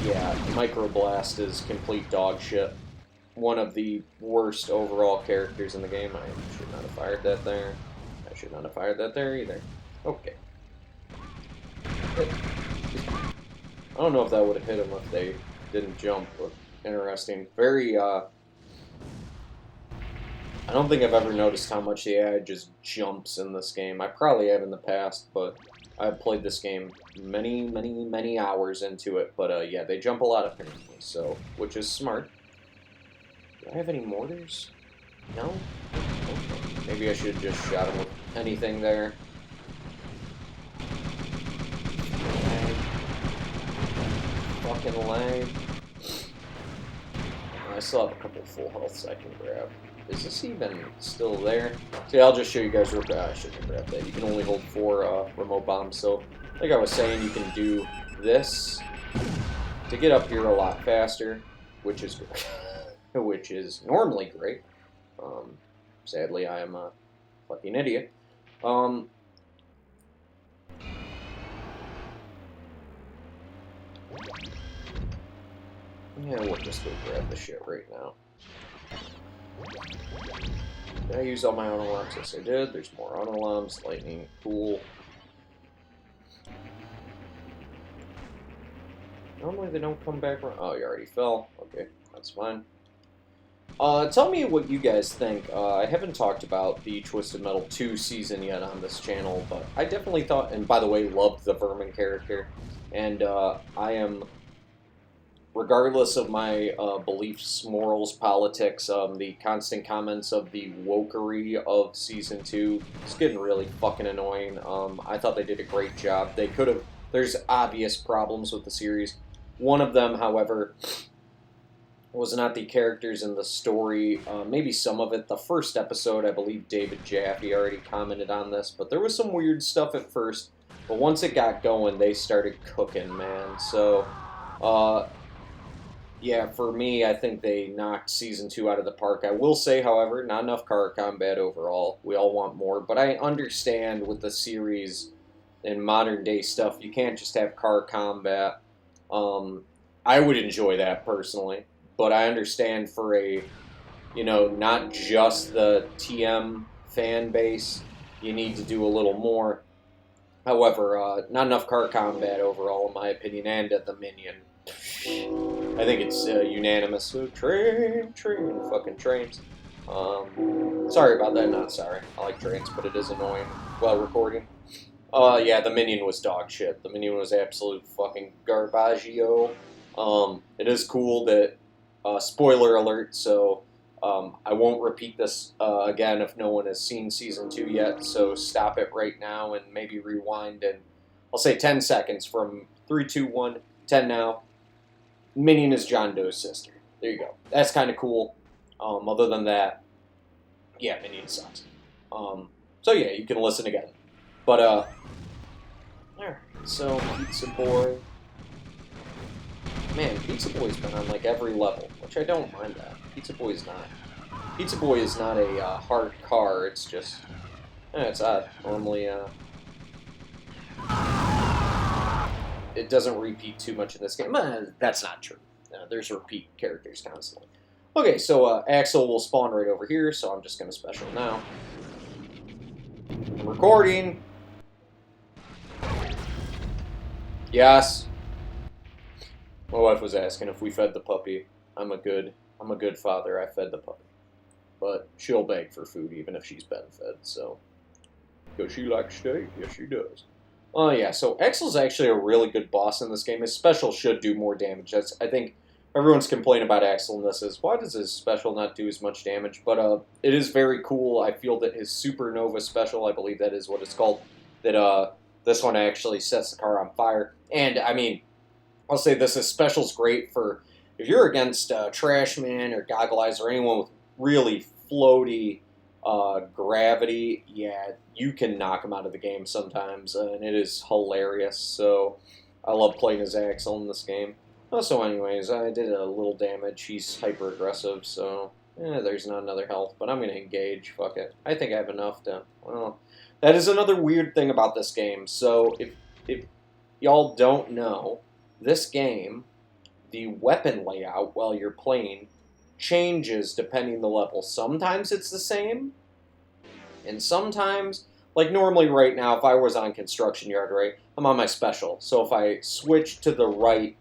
Yeah, Microblast is complete dog shit. One of the worst overall characters in the game. I should not have fired that there. I should not have fired that there either. Okay. I don't know if that would have hit him if they didn't jump, but interesting. Very, I don't think I've ever noticed how much the AI just jumps in this game. I probably have in the past, but I've played this game many hours into it. But yeah, they jump a lot apparently, so, which is smart. Do I have any mortars? No? Okay. Maybe I should have just shot him with anything there. Fucking lag. I still have a couple full healths I can grab. Is this even still there? See, I'll just show you guys real quick. I shouldn't have grabbed that. You can only hold 4 remote bombs, so like I was saying, you can do this to get up here a lot faster, which is great. Which is normally great. Sadly, I am a fucking idiot. Yeah, we'll just go grab the shit right now. Did I use all my auto alarms? Yes, I did. There's more auto alarms. Lightning, cool. Normally they don't come back around. Oh, you already fell. Okay, that's fine. Tell me what you guys think. I haven't talked about the Twisted Metal 2 season yet on this channel, but I definitely thought, and by the way, loved the Vermin character, and I am, regardless of my beliefs, morals, politics, the constant comments of the wokery of Season 2, it's getting really fucking annoying. I thought they did a great job. They could have, there's obvious problems with the series. One of them, however, was not the characters in the story, maybe some of it. The first episode, I believe David Jaffe already commented on this, but there was some weird stuff at first, but once it got going, they started cooking, man. So, yeah, for me, I think they knocked Season 2 out of the park. I will say, however, not enough car combat overall. We all want more, but I understand with the series and modern-day stuff, you can't just have car combat. I would enjoy that, personally. But I understand for a, you know, not just the TM fan base, you need to do a little more. However, not enough car combat overall, in my opinion, and at the Minion. I think it's unanimous. So, train, fucking trains. Sorry about that, not sorry. I like trains, but it is annoying while recording. Yeah, the Minion was dog shit. The Minion was absolute fucking garbaggio. It is cool that... spoiler alert, so I won't repeat this again if no one has seen Season 2 yet, so stop it right now and maybe rewind and I'll say 10 seconds from 3, 2, 1, 10 now. Minion is John Doe's sister. There you go. That's kind of cool. Other than that, yeah, Minion sucks. So yeah, you can listen again. But, alright, so Pizza Boy... Man, Pizza Boy's been on like every level, which I don't mind that. Pizza Boy is not a hard car. It's just, it's odd. Normally, it doesn't repeat too much in this game. That's not true. There's repeat characters constantly. Okay, so Axel will spawn right over here, so I'm just gonna special now. I'm recording. Yes. My wife was asking if we fed the puppy. I'm a good father. I fed the puppy. But she'll beg for food even if she's been fed, so. Does she like steak? Yes, she does. Oh yeah, so Axel's actually a really good boss in this game. His special should do more damage. I think everyone's complaint about Axel in this is why does his special not do as much damage? But it is very cool. I feel that his Supernova special, I believe that is what it's called, that this one actually sets the car on fire. And I mean, I'll say this: his special's great for if you're against Trashman or Goggle Eyes or anyone with really floaty gravity. Yeah, you can knock him out of the game sometimes, and it is hilarious. So I love playing as Axel in this game. So anyways, I did a little damage. He's hyper aggressive, so there's not another health, but I'm going to engage. Fuck it. I think I have enough to, well, that is another weird thing about this game. So if y'all don't know, this game, the weapon layout while you're playing changes depending the level. Sometimes it's the same, and sometimes, like normally right now, if I was on construction yard, right, I'm on my special. So if I switch to the right,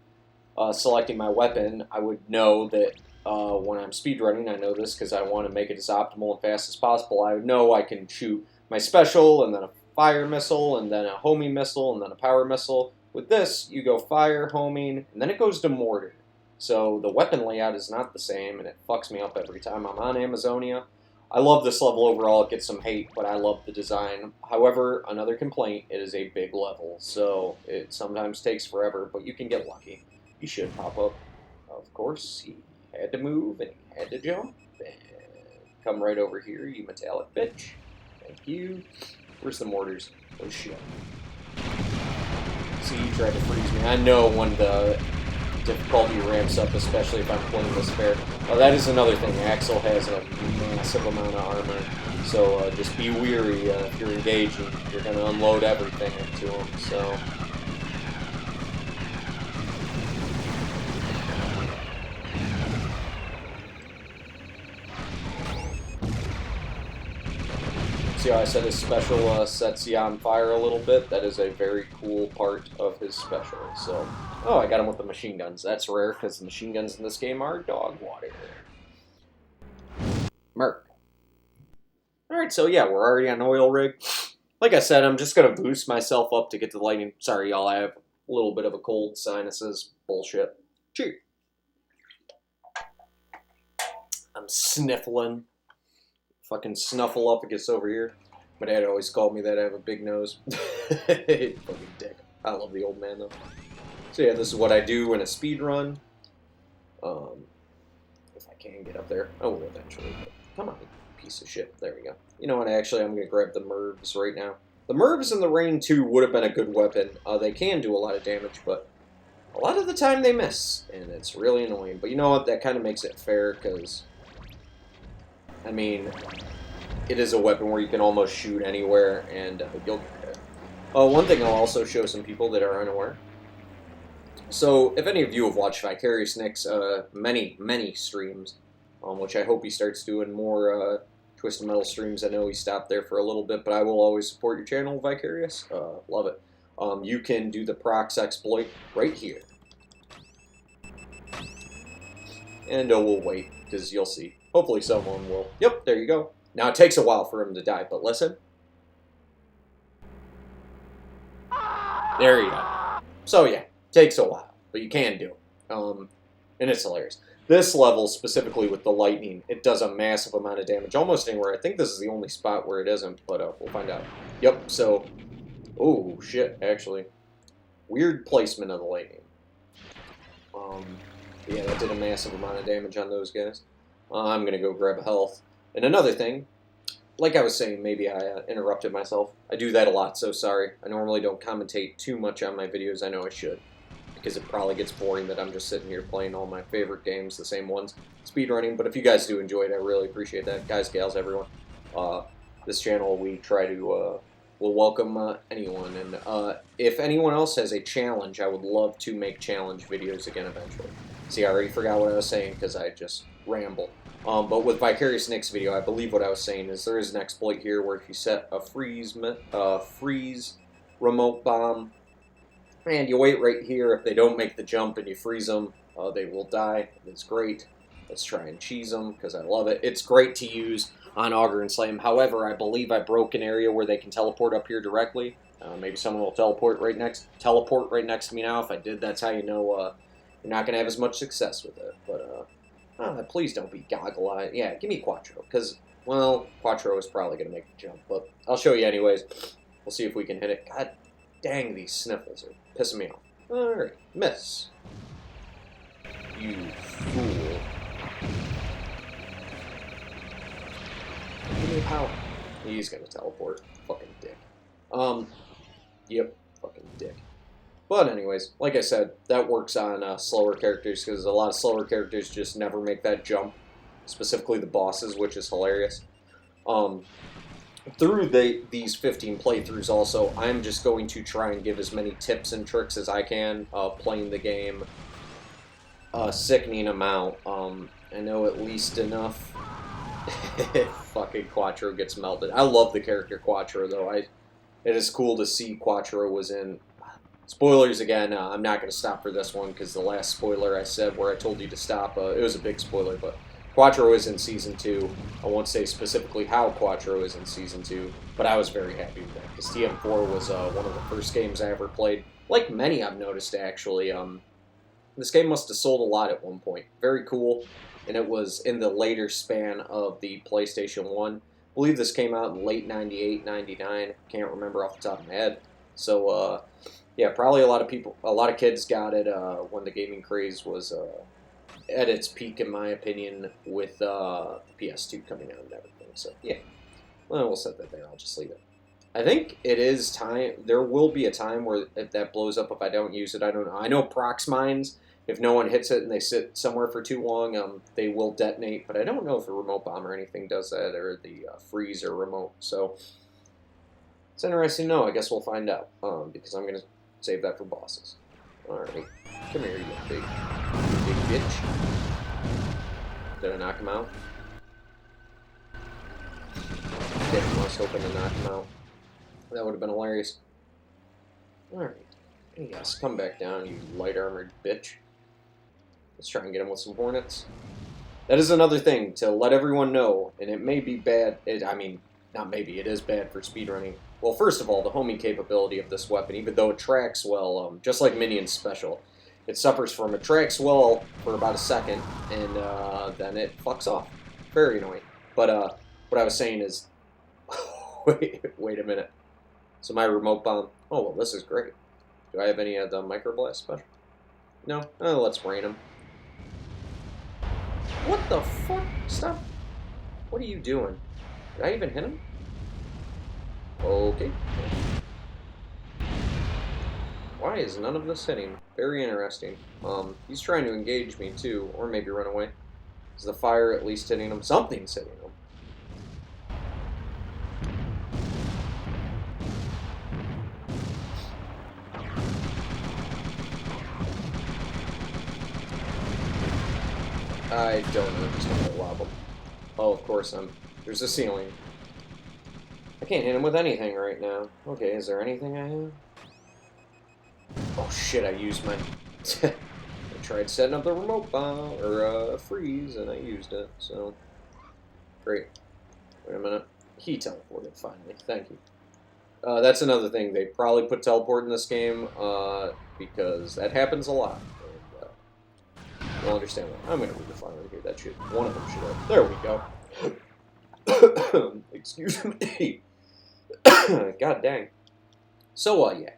selecting my weapon, I would know that when I'm speedrunning, I know this because I want to make it as optimal and fast as possible. I know I can shoot my special, and then a fire missile, and then a homing missile, and then a power missile. With this, you go fire, homing, and then it goes to mortar. So the weapon layout is not the same, and it fucks me up every time I'm on Amazonia. I love this level overall. It gets some hate, but I love the design. However, another complaint, it is a big level, so it sometimes takes forever, but you can get lucky. He should pop up. Of course, he had to move, and he had to jump, and come right over here, you metallic bitch. Thank you. Where's the mortars? Oh, shit. See, he tried to freeze me. I know when the difficulty ramps up, especially if I'm playing this fair. Oh, that is another thing. Axel has a massive amount of armor, so just be weary if you're engaging. You're going to unload everything into him, so... See how I said his special sets you on fire a little bit? That is a very cool part of his special. So, oh, I got him with the machine guns. That's rare because the machine guns in this game are dog water. Merc. Alright, so yeah, we're already on oil rig. Like I said, I'm just going to boost myself up to get to the lightning. Sorry, y'all, I have a little bit of a cold, sinuses, bullshit. Cheers. I'm sniffling. Fucking snuffle up, it gets over here. My dad always called me that. I have a big nose. Fucking dick. I love the old man, though. So yeah, this is what I do in a speed run. If I can get up there. I will eventually. But come on, piece of shit. There we go. You know what, actually, I'm going to grab the Mervs right now. The Mervs in the Rain 2 would have been a good weapon. They can do a lot of damage, but a lot of the time they miss. And it's really annoying. But you know what, that kind of makes it fair, because... I mean, it is a weapon where you can almost shoot anywhere, and you'll get it. One thing I'll also show some people that are unaware. So, if any of you have watched Vicarious Nick's many streams, which I hope he starts doing more Twisted Metal streams. I know he stopped there for a little bit, but I will always support your channel, Vicarious. Love it. You can do the Prox exploit right here. And we'll wait, because you'll see. Hopefully someone will. Yep, there you go. Now, it takes a while for him to die, but listen. There you go. So, yeah, takes a while, but you can do it. And it's hilarious. This level, specifically with the lightning, it does a massive amount of damage, almost anywhere. I think this is the only spot where it isn't, but we'll find out. Yep, so... Oh, shit, actually. Weird placement of the lightning. Yeah, that did a massive amount of damage on those guys. I'm going to go grab a health. And another thing, like I was saying, maybe I interrupted myself. I do that a lot, so sorry. I normally don't commentate too much on my videos. I know I should, because it probably gets boring that I'm just sitting here playing all my favorite games, the same ones, speedrunning. But if you guys do enjoy it, I really appreciate that. Guys, gals, everyone. This channel, we try to... we'll welcome anyone. And if anyone else has a challenge, I would love to make challenge videos again eventually. See, I already forgot what I was saying because I just ramble. But with Vicarious Nick's video, I believe what I was saying is there is an exploit here where if you set a freeze remote bomb, and you wait right here, if they don't make the jump and you freeze them, they will die. It's great. Let's try and cheese them because I love it. It's great to use on Augur and Slam. However, I believe I broke an area where they can teleport up here directly. Maybe someone will teleport right next to me now. If I did, that's how you know you're not gonna have as much success with it. But please don't be Goggle Eye. Yeah, give me Quattro, because well, Quattro is probably gonna make the jump, but I'll show you anyways. We'll see if we can hit it. God dang, these sniffles are pissing me off. All right, miss. You fool. Give me power. He's gonna teleport. Fucking dick. Yep, fucking dick. But anyways, like I said, that works on slower characters, because a lot of slower characters just never make that jump. Specifically the bosses, which is hilarious. Through these 15 playthroughs also, I'm just going to try and give as many tips and tricks as I can playing the game. Sickening amount. I know at least enough. Fucking Quattro gets melted. I love the character Quattro, though. It is cool to see Quattro was in. Spoilers again. I'm not going to stop for this one, because the last spoiler I said where I told you to stop, it was a big spoiler, but Quattro is in Season 2. I won't say specifically how Quattro is in Season 2, but I was very happy with that, because TM4 was one of the first games I ever played. Like many I've noticed, actually. This game must have sold a lot at one point. Very cool. And it was in the later span of the PlayStation 1. I believe this came out in late 98, 99. Can't remember off the top of my head. So, yeah, probably a lot of kids got it when the gaming craze was at its peak, in my opinion, with PS2 coming out and everything. So, yeah. Well, we'll set that there. I'll just leave it. I think it is time. There will be a time where if that blows up if I don't use it. I don't know. I know Prox Mines, if no one hits it and they sit somewhere for too long, they will detonate. But I don't know if the remote bomb or anything does that, or the freezer remote. So it's interesting to know. I guess we'll find out, because I'm going to save that for bosses. Alright. Come here, you big bitch. Did I knock him out? Damn, I was hoping to knock him out. That would have been hilarious. Alright. Yes, come back down, you light-armored bitch. Let's try and get him with some hornets. That is another thing to let everyone know, and it may be bad. I mean, not maybe, it is bad for speedrunning. Well, first of all, the homing capability of this weapon, even though it tracks well, just like Minion's special, it suffers from it tracks well for about a second, and then it fucks off. Very annoying. But what I was saying is, wait a minute. So my remote bomb. Oh, well, this is great. Do I have any of the microblast special? No? Oh, let's rain him. What the fuck? Stop. What are you doing? Did I even hit him? Okay. Why is none of this hitting? Very interesting. He's trying to engage me too, or maybe run away. Is the fire at least hitting him? Something's hitting him. I don't know if he's going to lob him. Oh, of course there's a ceiling. I can't hit him with anything right now. Okay, is there anything I have? Oh shit, I used my... I tried setting up the remote bomb, or freeze, and I used it, so... Great. Wait a minute. He teleported, finally. Thank you. That's another thing. They probably put teleport in this game, because that happens a lot. You'll understand that. I'm going to read the fire right here. That should... One of them should have... There we go. Excuse me. God dang. So, yeah.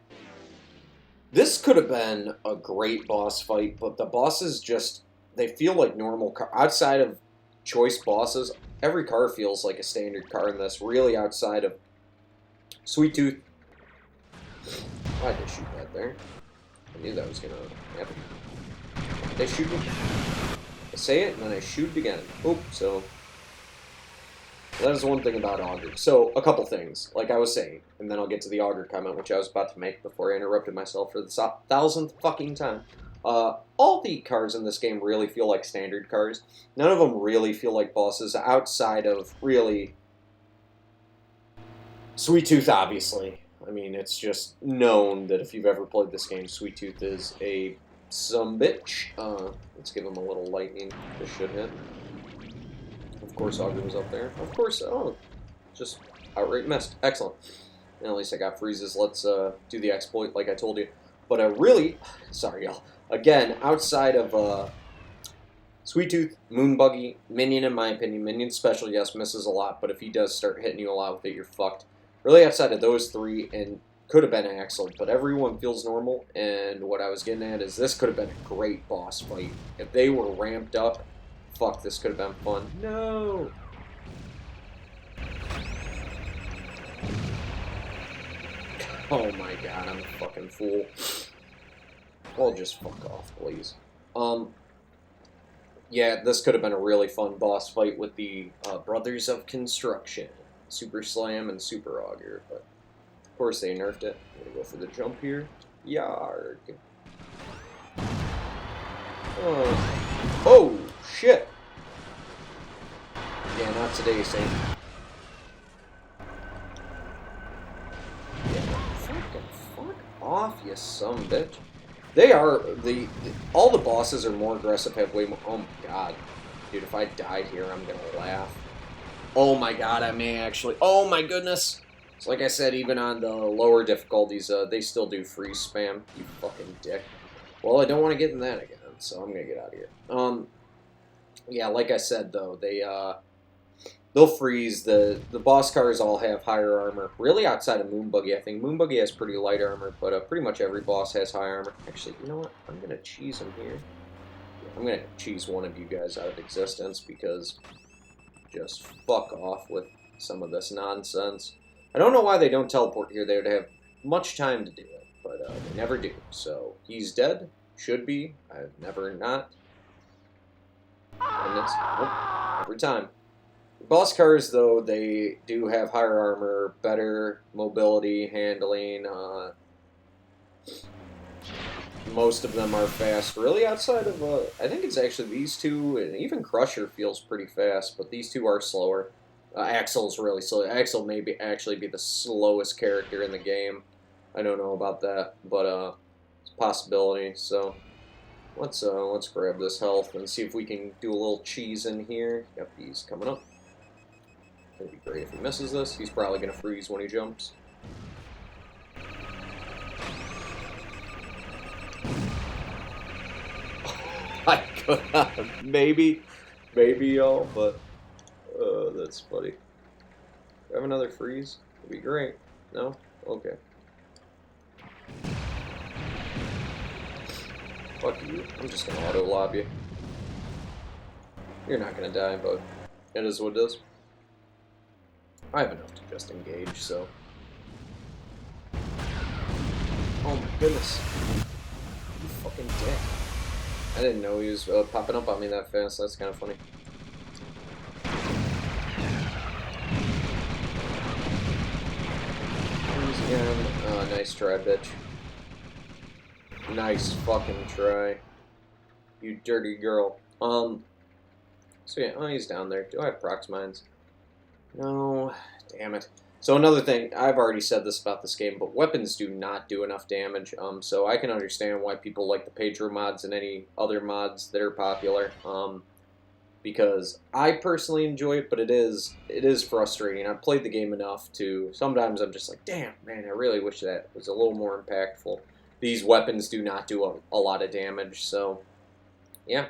This could have been a great boss fight, but the bosses just... They feel like normal car... Outside of choice bosses, every car feels like a standard car in this. Really outside of Sweet Tooth. Why'd they shoot that there? I knew that was going to happen. They shoot me. I say it, and then I shoot it again. Oh, so... That is one thing about Augur. So, a couple things, like I was saying, and then I'll get to the Augur comment, which I was about to make before I interrupted myself for the 1,000th fucking time. All the cars in this game really feel like standard cars. None of them really feel like bosses, outside of, really, Sweet Tooth, obviously. I mean, it's just known that if you've ever played this game, Sweet Tooth is a sumbitch. Let's give him a little lightning. This should hit. Of course, Augur was up there. Of course, oh, just outright missed. Excellent. And at least I got freezes. Let's do the exploit like I told you. But really, sorry y'all. Again, outside of Sweet Tooth, Moonbuggy, Minion, in my opinion, Minion special, yes, misses a lot, but if he does start hitting you a lot with it, you're fucked. Really, outside of those three, and could have been Axel, but everyone feels normal, and what I was getting at is this could have been a great boss fight. If they were ramped up, fuck, this could have been fun. No! Oh my god, I'm a fucking fool. Well, just fuck off, please. Yeah, this could have been a really fun boss fight with the Brothers of Construction. Super Slam and Super Augur, but of course they nerfed it. I'm gonna go for the jump here. Yarg. Oh, shit. Yeah, not today, Saint. Yeah, fuck off, you son bitch. They are, all the bosses are more aggressive, have way more, oh my god. Dude, if I die here, I'm gonna laugh. Oh my god, I may actually, oh my goodness. So like I said, even on the lower difficulties, they still do freeze spam, you fucking dick. Well, I don't want to get in that again, so I'm gonna get out of here. Yeah, like I said though, they'll freeze. The boss cars all have higher armor. Really, outside of Moonbuggy, I think Moonbuggy has pretty light armor, but pretty much every boss has high armor. Actually, you know what? I'm gonna cheese him here. I'm gonna cheese one of you guys out of existence because just fuck off with some of this nonsense. I don't know why they don't teleport here. They would have much time to do it, but they never do. So he's dead. Should be. I've never not. And it's every time. Boss cars, though, they do have higher armor, better mobility, handling. Most of them are fast. Really, outside of, I think it's actually these two, and even Crusher feels pretty fast, but these two are slower. Axel's really slow. Axel may actually be the slowest character in the game. I don't know about that, but it's a possibility. So let's grab this health and see if we can do a little cheese in here. Got these coming up. It'd be great if he misses this. He's probably gonna freeze when he jumps. I could have maybe y'all, but that's funny. Do I have another freeze? It'd be great. No? Okay. Fuck you. I'm just gonna auto lob you. You're not gonna die, but it is what it is. I have enough to just engage, so. Oh my goodness. You fucking dick. I didn't know he was popping up on me that fast. That's kind of funny. Again. Oh, nice try, bitch. Nice fucking try. You dirty girl. So yeah, oh, he's down there. Do I have prox mines? No. Damn it. So another thing, I've already said this about this game, but weapons do not do enough damage. So I can understand why people like the Pedro mods and any other mods that are popular. Because I personally enjoy it, but it is frustrating. I've played the game enough to sometimes I'm just like, damn, man, I really wish that was a little more impactful. These weapons do not do a lot of damage, so yeah.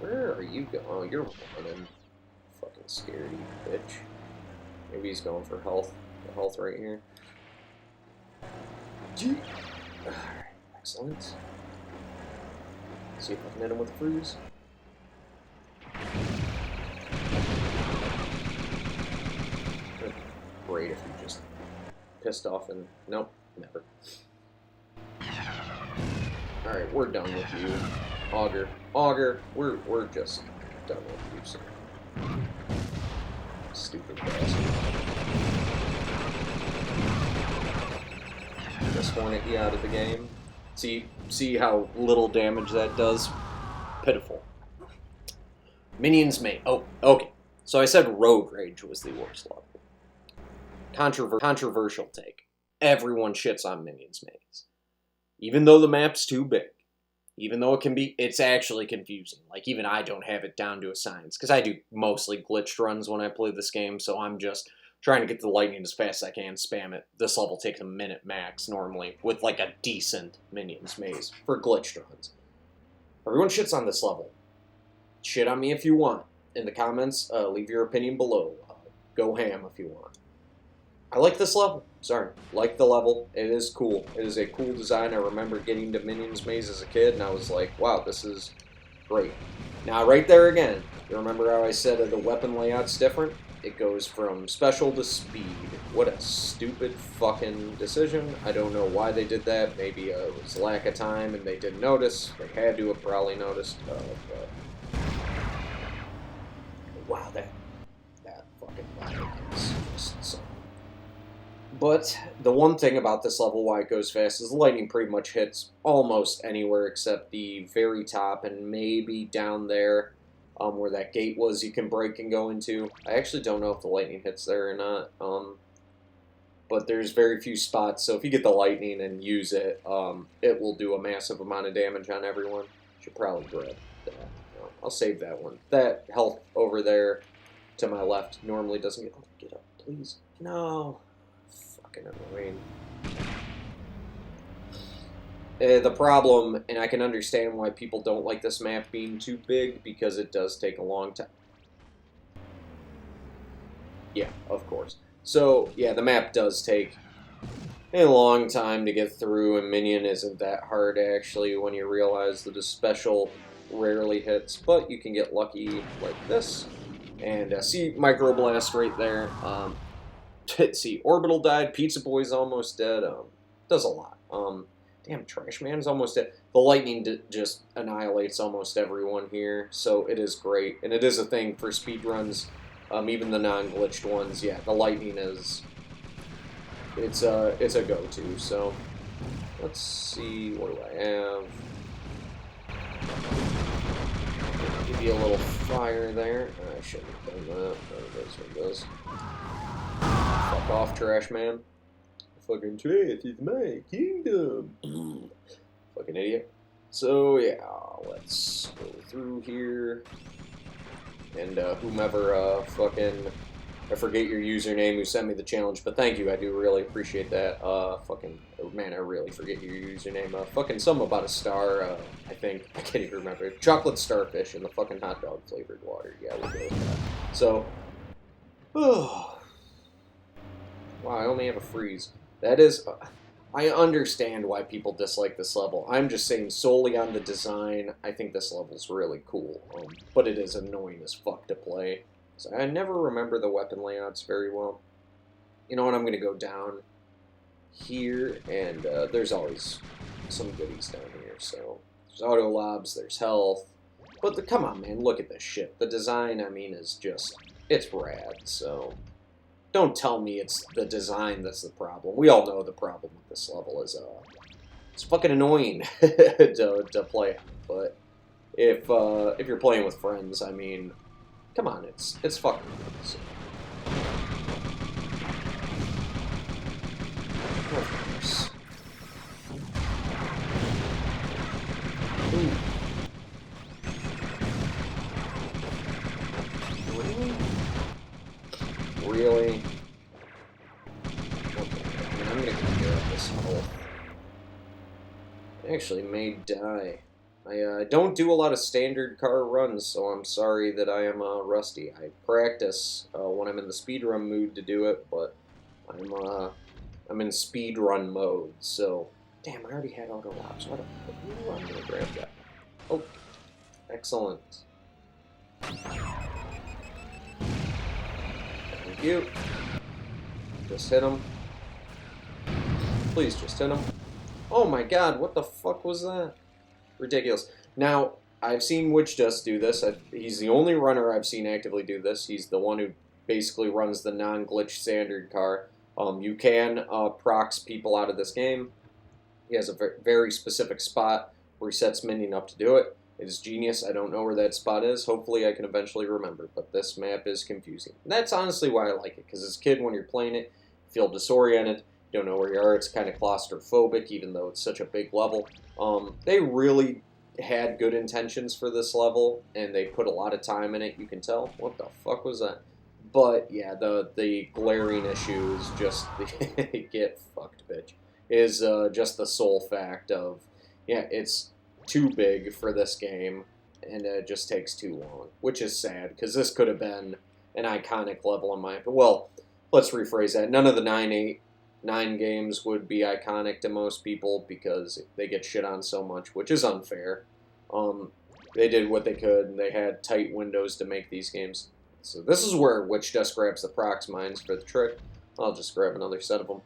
Where are you going? Oh, you're running. Fucking scaredy bitch. Maybe he's going for health. The health right here. Alright, excellent. See if I can hit him with a freeze. Great if you just pissed off and nope, never. Alright, we're done with you. Augur. Augur, we're just done with you, sir. Stupid bastard. Just Hornet you out of the game. See how little damage that does? Pitiful. Minions may... Oh, okay. So I said Road Rage was the worst level. Controversial take. Everyone shits on Minions Maze. Even though the map's too big. even though it's actually confusing. Like, even I don't have it down to a science, because I do mostly glitched runs when I play this game, so I'm just trying to get the lightning as fast as I can, spam it. This level takes a minute max, normally, with, like, a decent minions maze for glitched runs. Everyone shits on this level. Shit on me if you want. In the comments, leave your opinion below. Go ham if you want. I like this level. Sorry. Like the level. It is cool. It is a cool design. I remember getting to Minions Maze as a kid, and I was like, wow, this is great. Now, right there again, you remember how I said the weapon layout's different? It goes from special to speed. What a stupid fucking decision. I don't know why they did that. Maybe it was lack of time and they didn't notice. They had to have probably noticed. Wow, that fucking line is just so... But the one thing about this level, why it goes fast, is the lightning pretty much hits almost anywhere except the very top and maybe down there where that gate was you can break and go into. I actually don't know if the lightning hits there or not, but there's very few spots, so if you get the lightning and use it, it will do a massive amount of damage on everyone. Should probably grab that. I'll save that one. That health over there to my left normally doesn't get... Oh, get up, please. No. Fucking annoying. The problem, and I can understand why people don't like this map being too big, because it does take a long time. Yeah, of course. So, yeah, the map does take a long time to get through, and Minion isn't that hard, actually, when you realize that a special rarely hits, but you can get lucky like this. And see Microblast right there. See, Orbital died, Pizza Boy's almost dead. Does a lot. Damn, Trash Man's almost dead. The lightning just annihilates almost everyone here, so it is great. And it is a thing for speedruns, even the non-glitched ones. Yeah, the lightning is... It's a go-to, so... Let's see, what do I have? Give you a little fire there. I shouldn't have done that. What it does. Fuck off, Trash Man. Fucking trash is my kingdom. Fucking idiot. So, yeah, let's go through here. And whomever fucking... I forget your username who sent me the challenge, but thank you, I do really appreciate that. Fucking... Man, I really forget your username. Fucking something about a star, I think. I can't even remember. Chocolate starfish in the fucking hot dog flavored water. Yeah, we'll go with that. So... Wow, I only have a freeze. That is... I understand why people dislike this level. I'm just saying solely on the design, I think this level's really cool. But it is annoying as fuck to play. So I never remember the weapon layouts very well. You know what, I'm going to go down here, and there's always some goodies down here. So there's auto lobs, there's health. But come on, man, look at this shit. The design, I mean, is just... It's rad, so... Don't tell me it's the design that's the problem. We all know the problem with this level is, it's fucking annoying to play on. But if you're playing with friends, I mean, come on, it's fucking so. Of course. Ooh. Really? Okay, I'm gonna clear up this hole. I actually may die. I don't do a lot of standard car runs, so I'm sorry that I am rusty. I practice when I'm in the speedrun mood to do it, but I'm in speedrun mode, so... Damn, I already had auto lobs. What the fuck? I'm gonna grab that. Oh, excellent. Thank you. Just hit him. Please, just hit him. Oh my god, what the fuck was that? Ridiculous. Now, I've seen Witch Dust do this. He's the only runner I've seen actively do this. He's the one who basically runs the non-glitch standard car. You can prox people out of this game. He has a very specific spot where he sets Minion up to do it. It is genius. I don't know where that spot is. Hopefully I can eventually remember, but this map is confusing. And that's honestly why I like it, because as a kid, when you're playing it, you feel disoriented, you don't know where you are, it's kind of claustrophobic, even though it's such a big level. They really had good intentions for this level, and they put a lot of time in it. You can tell. What the fuck was that? But yeah, the glaring issue is just the get fucked, bitch. Is just the sole fact of it's too big for this game, and it just takes too long, which is sad because this could have been an iconic level in my opinion. Well, let's rephrase that. None of the 9 games would be iconic to most people because they get shit on so much, which is unfair. They did what they could, and they had tight windows to make these games. So this is where Witch Dust grabs the prox mines for the trick. I'll just grab another set of them.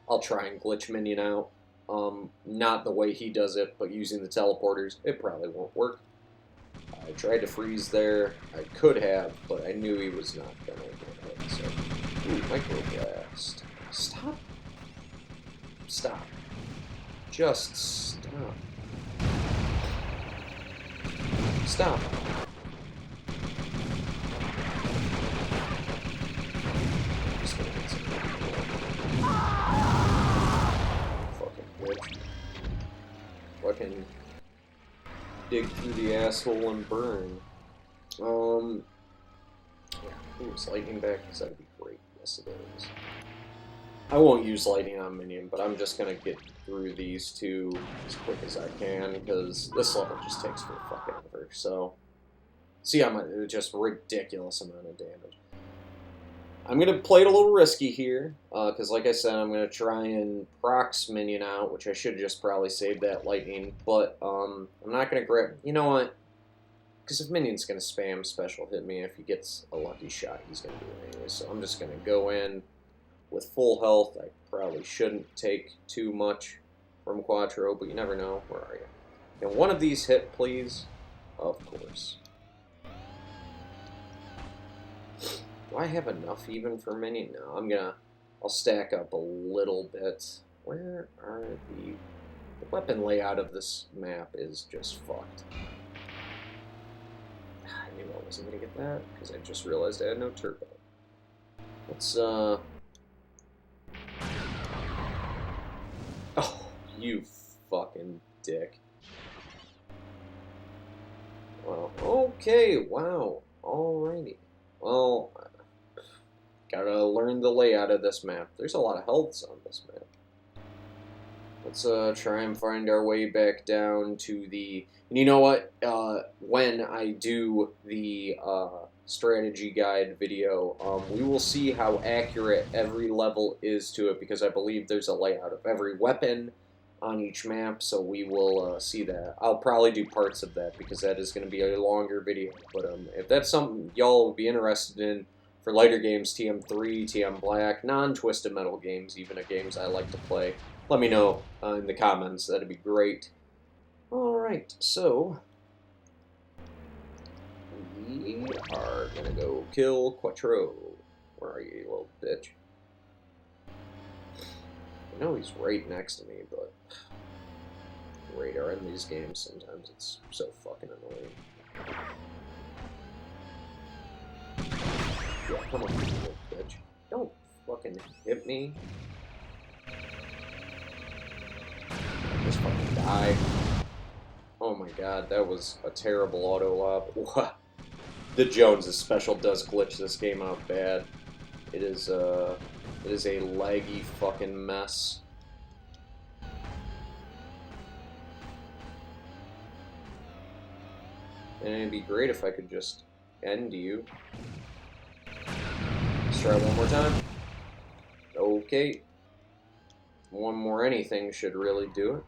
I'll try and glitch Minion out. Not the way he does it, but using the teleporters. It probably won't work. I tried to freeze there. I could have, but I knew he was not going to get hit. So, ooh, Microblast. Stop. Stop. Just stop. Stop. Fucking bitch. Fucking dig through the asshole and burn. Yeah. Ooh, is lightning back? Because that'd be great. Yes, it is. I won't use lightning on Minion, but I'm just gonna get through these two as quick as I can because this level just takes for fucking ever. So, see, I'm just ridiculous amount of damage. I'm gonna play it a little risky here because, like I said, I'm gonna try and prox Minion out, which I should just probably save that lightning. But I'm not gonna grab. You know what? Because if Minion's gonna spam special hit me, if he gets a lucky shot, he's gonna do it anyway. So I'm just gonna go in with full health. I probably shouldn't take too much from Quattro, but you never know. Where are you? Can one of these hit, please? Of course. Do I have enough even for Minion? No, I'll stack up a little bit. Where are the weapon layout of this map is just fucked. I knew I wasn't gonna get that, because I just realized I had no turbo. Let's, Oh, you fucking dick. Well, okay, wow. Alrighty. Well, gotta learn the layout of this map. There's a lot of healths on this map. Let's try and find our way back down to the... And you know what? When I do the strategy guide video, we will see how accurate every level is to it, because I believe there's a layout of every weapon on each map, so we will see that. I'll probably do parts of that, because that is going to be a longer video. But if that's something y'all will be interested in for lighter games, TM3, TM Black, non-Twisted Metal games, even games I like to play, let me know in the comments. That'd be great. Alright, so we are gonna go kill Quattro. Where are you, you little bitch? I know he's right next to me, but radar in these games, sometimes it's so fucking annoying. Yeah, come on, you little bitch. Don't fucking hit me. Just fucking die. Oh my god, that was a terrible auto lob. The Jones' special does glitch this game out bad. It is a laggy fucking mess. And it'd be great if I could just end you. Let's try one more time. Okay. One more anything should really do it.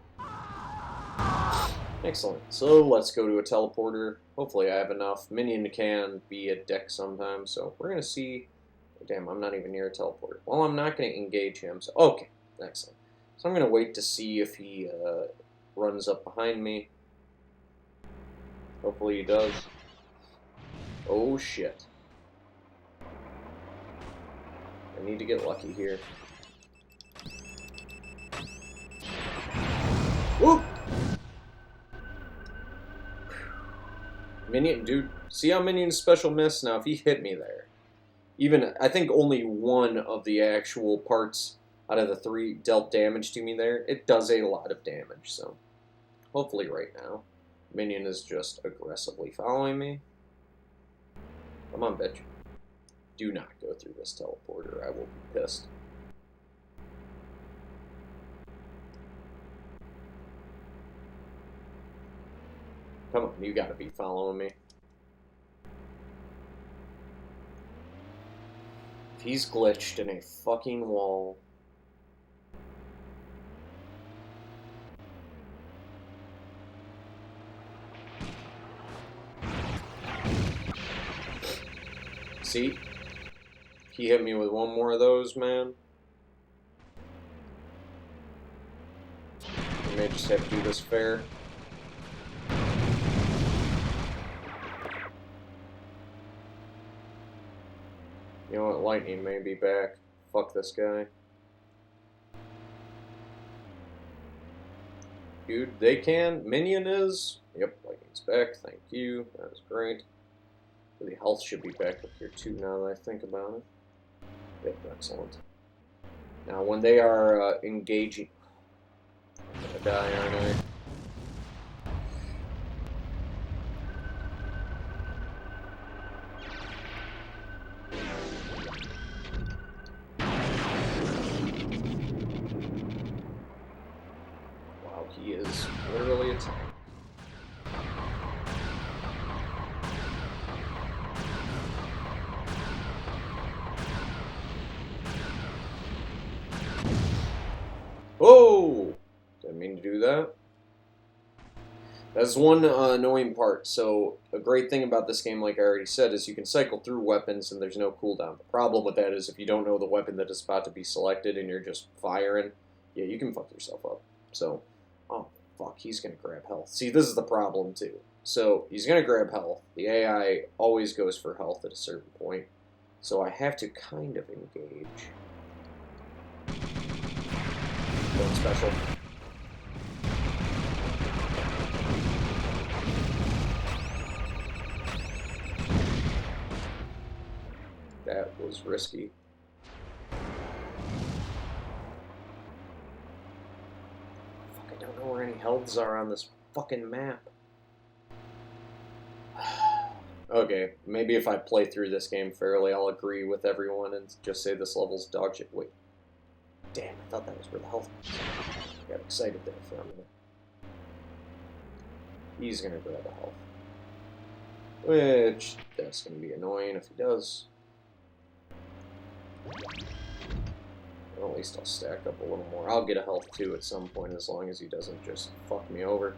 Excellent. So let's go to a teleporter. Hopefully I have enough. Minion can be a dick sometimes, so we're going to see... Damn, I'm not even near a teleporter. Well, I'm not going to engage him, so... Okay, excellent. So I'm going to wait to see if he runs up behind me. Hopefully he does. Oh, shit. I need to get lucky here. Whoop! Minion, dude, see how Minion's special miss? Now, if he hit me there, even, I think only one of the actual parts out of the 3 dealt damage to me there, it does a lot of damage, so hopefully right now. Minion is just aggressively following me. Come on, bitch. Do not go through this teleporter. I will be pissed. Come on, you gotta be following me. If he's glitched in a fucking wall... See? He hit me with one more of those, man. I may just have to do this fair. You know what? Lightning may be back. Fuck this guy. Dude, they can. Minion is. Yep, Lightning's back. Thank you. That was great. The health should be back up here too now that I think about it. Yep, excellent. Now, when they are engaging... I'm gonna die, aren't I? Wow, he is literally attacking. Oh! Didn't mean to do that. That's one annoying part. So, a great thing about this game, like I already said, is you can cycle through weapons and there's no cooldown. The problem with that is if you don't know the weapon that is about to be selected and you're just firing, yeah, you can fuck yourself up. So, oh, fuck, he's going to grab health. See, this is the problem, too. So, he's going to grab health. The AI always goes for health at a certain point. So, I have to kind of engage. Going special. That was risky. Fuck, I don't know where any healths are on this fucking map. Okay, maybe if I play through this game fairly, I'll agree with everyone and just say this level's dog shit. Wait. Damn, I thought that was where the health was. I got excited there for a minute. He's gonna grab a health. Which, that's gonna be annoying if he does. Well, at least I'll stack up a little more. I'll get a health too at some point as long as he doesn't just fuck me over.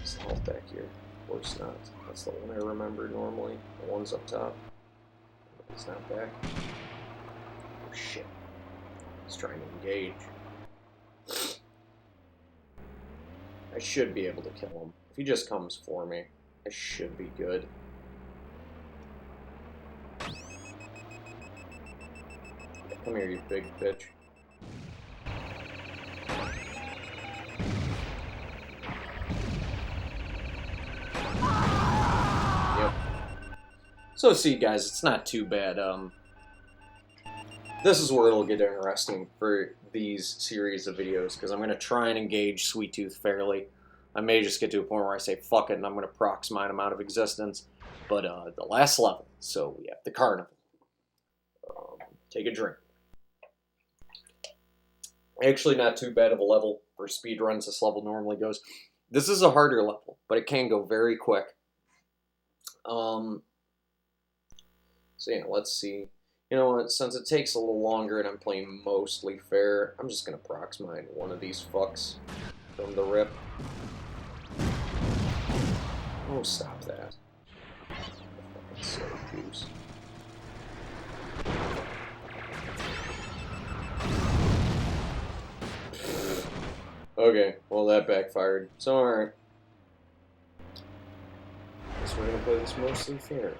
Is the health back here? Of course not. That's the one I remember normally. The one's up top. It's not back. Oh shit. He's trying to engage. I should be able to kill him. If he just comes for me, I should be good. Come here, you big bitch. Yep. So see, guys, it's not too bad. This is where it'll get interesting for these series of videos, because I'm going to try and engage Sweet Tooth fairly. I may just get to a point where I say, fuck it, and I'm going to prox mine him out of existence. But the last level, so we have the carnival. Take a drink. Actually, not too bad of a level for speedruns. This level normally goes. This is a harder level, but it can go very quick. So yeah, let's see. You know what? Since it takes a little longer and I'm playing mostly fair, I'm just gonna prox mine one of these fucks from the rip. Oh, stop that! Fucking silly goose. Okay, well that backfired. So alright. Guess we're gonna play this mostly fair.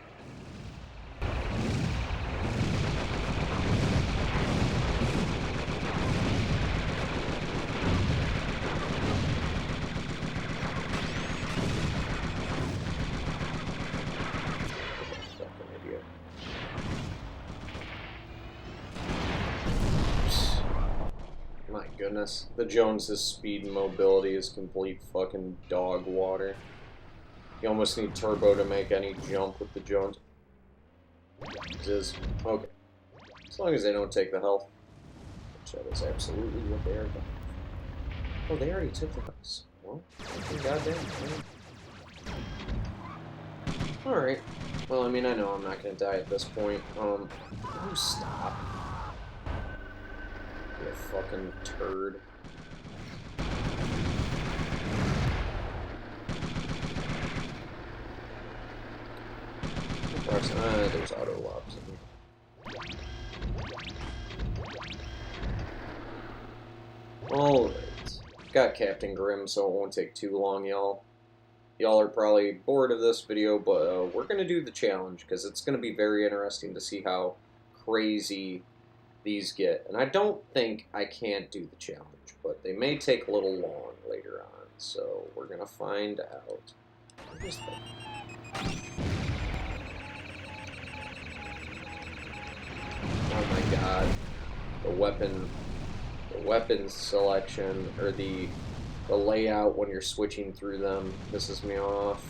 Fucking idiot. My goodness. The Jones's speed and mobility is complete fucking dog water. You almost need turbo to make any jump with the Jones. Okay. As long as they don't take the health. Which that is absolutely what they are doing. Oh, they already took the house. Well, goddamn. Alright. Well, I mean, I know I'm not gonna die at this point. Oh, stop. You fucking turd. There's auto locks in here. Alright. Got Captain Grimm, so it won't take too long, y'all. Y'all are probably bored of this video, but we're going to do the challenge, because it's going to be very interesting to see how crazy these get. And I don't think I can't do the challenge, but they may take a little long later on, so we're going to find out. Oh my god. The weapon selection, or the layout when you're switching through them pisses me off.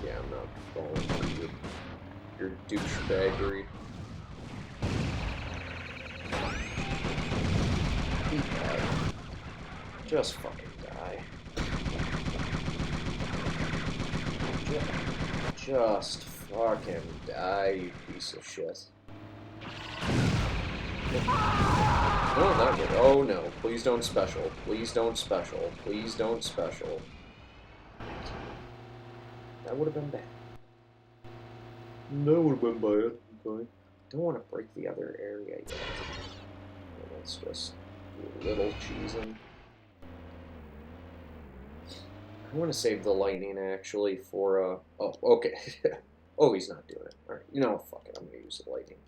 Yeah, I'm not falling for your douchebaggery. Just fucking die. Just fucking die, you piece of shit. Oh, that would. Oh no! Please don't special. Please don't special. Please don't special. That would have been bad. That would have been bad. Okay. Don't want to break the other area yet. Let's just do a little cheesing. I want to save the lightning, actually, for, oh, okay. Oh, he's not doing it. Alright, you know, fuck it, I'm going to use the lightning.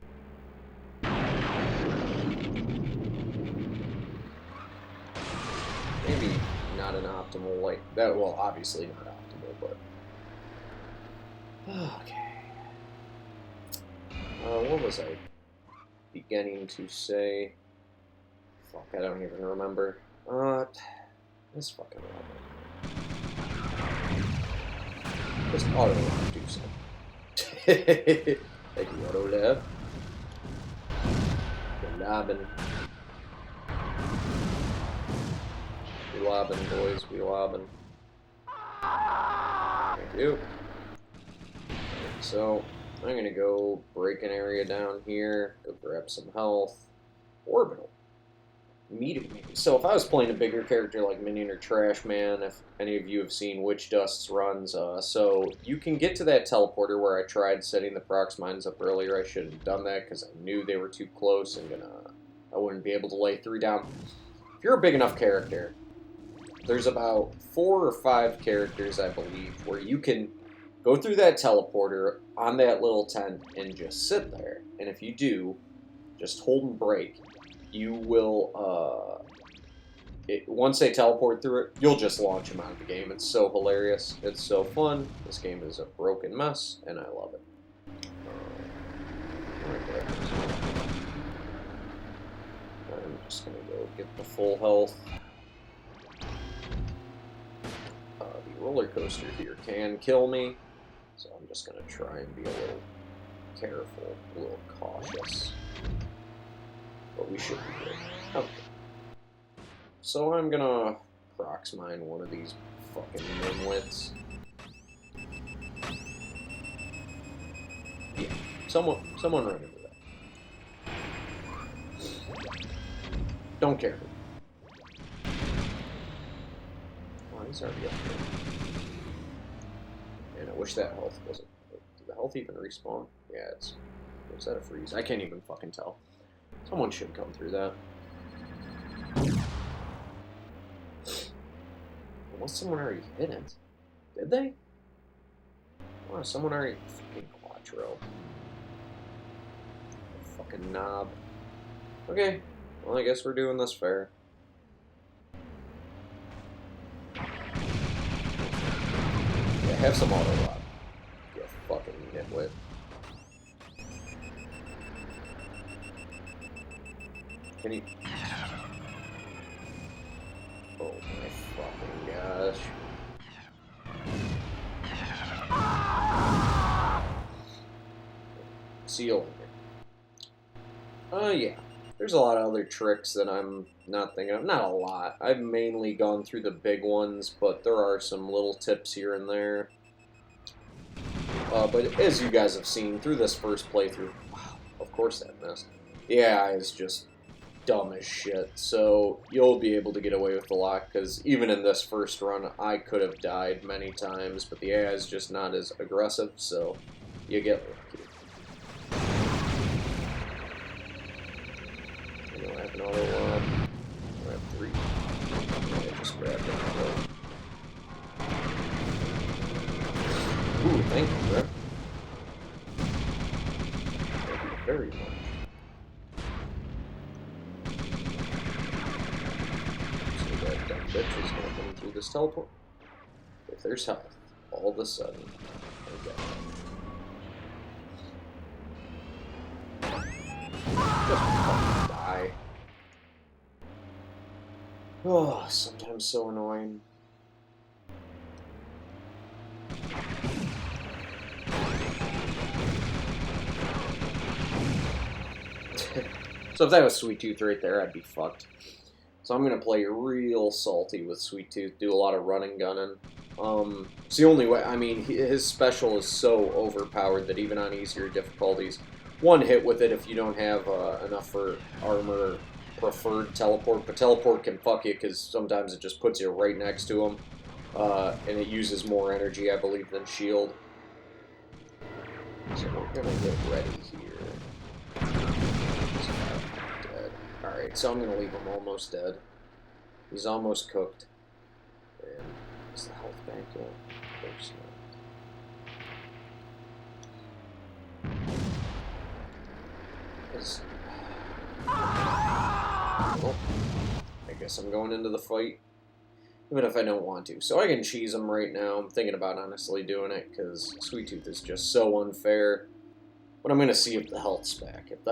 Maybe not an optimal light. Well, obviously not optimal, but... Okay. What was I beginning to say? Fuck, I don't even remember. This fucking level. Just auto do something. Thank you, auto lab. We're lobbing. We lobbing, boys. We lobbing. Thank you. So, I'm gonna go break an area down here, go grab some health. Orbital. Maybe. So if I was playing a bigger character like Minion or Trash Man, if any of you have seen Witch Dust's runs, so you can get to that teleporter where I tried setting the prox mines up earlier. I shouldn't have done that because I knew they were too close and I wouldn't be able to lay 3 down. If you're a big enough character, there's about 4 or 5 characters, I believe, where you can go through that teleporter on that little tent and just sit there. And if you do, just hold and break. You will, once they teleport through it, you'll just launch them out of the game. It's so hilarious. It's so fun. This game is a broken mess, and I love it. I'm just going to go get the full health. The roller coaster here can kill me, so I'm just going to try and be a little careful, a little cautious. But we should be good. Okay. So I'm gonna prox mine one of these fucking nimwits. Yeah, someone run into that. Don't care. Oh, he's already up there. Man, I wish that health wasn't. Did the health even respawn? Yeah, was that a freeze? I can't even fucking tell. Someone should come through that. Unless someone already hit it. Did they? Oh, someone already fucking Quattro. Fucking knob. Okay. Well, I guess we're doing this fair. Yeah, have some auto lock. Can he... Oh my fucking gosh. Seal. Yeah. There's a lot of other tricks that I'm not thinking of. Not a lot. I've mainly gone through the big ones, but there are some little tips here and there. But as you guys have seen through this first playthrough, wow, of course that missed. The AI is just dumb as shit, so you'll be able to get away with a lot, because even in this first run, I could have died many times, but the AI is just not as aggressive, so you get lucky. I don't have another one. I have 3. I just grabbed it. Ooh, thank you, bro. Thank you very much. So that dumb bitch is gonna come through this teleport. If there's health, all of a sudden, okay. Just fucking die. Oh, sometimes so annoying. So if that was Sweet Tooth right there, I'd be fucked. So I'm going to play real salty with Sweet Tooth, do a lot of running gunning. It's the only way. I mean, his special is so overpowered that even on easier difficulties, one hit with it if you don't have enough for armor preferred teleport. But teleport can fuck you because sometimes it just puts you right next to him. And it uses more energy, I believe, than shield. So we're going to get ready here. Dead. Alright, so I'm going to leave him almost dead. He's almost cooked. And is the health back yet? Of course not. Well, I guess I'm going into the fight. Even if I don't want to. So I can cheese him right now. I'm thinking about honestly doing it, because Sweet Tooth is just so unfair. But I'm going to see if the health's back. If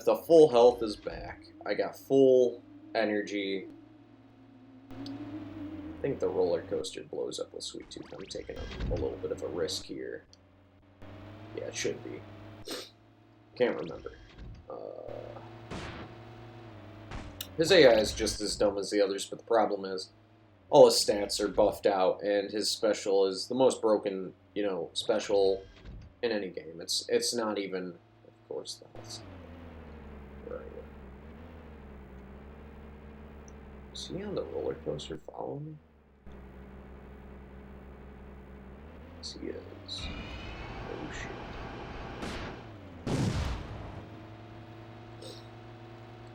the full health is back, I got full energy. I think the roller coaster blows up with Sweet Tooth. I'm taking a little bit of a risk here. Yeah, it should be. Can't remember. His AI is just as dumb as the others, but the problem is all his stats are buffed out, and his special is the most broken, you know, special in any game. It's not even, of course, that's where are you? Is he on the roller coaster following me? Yes, he is. Oh shit.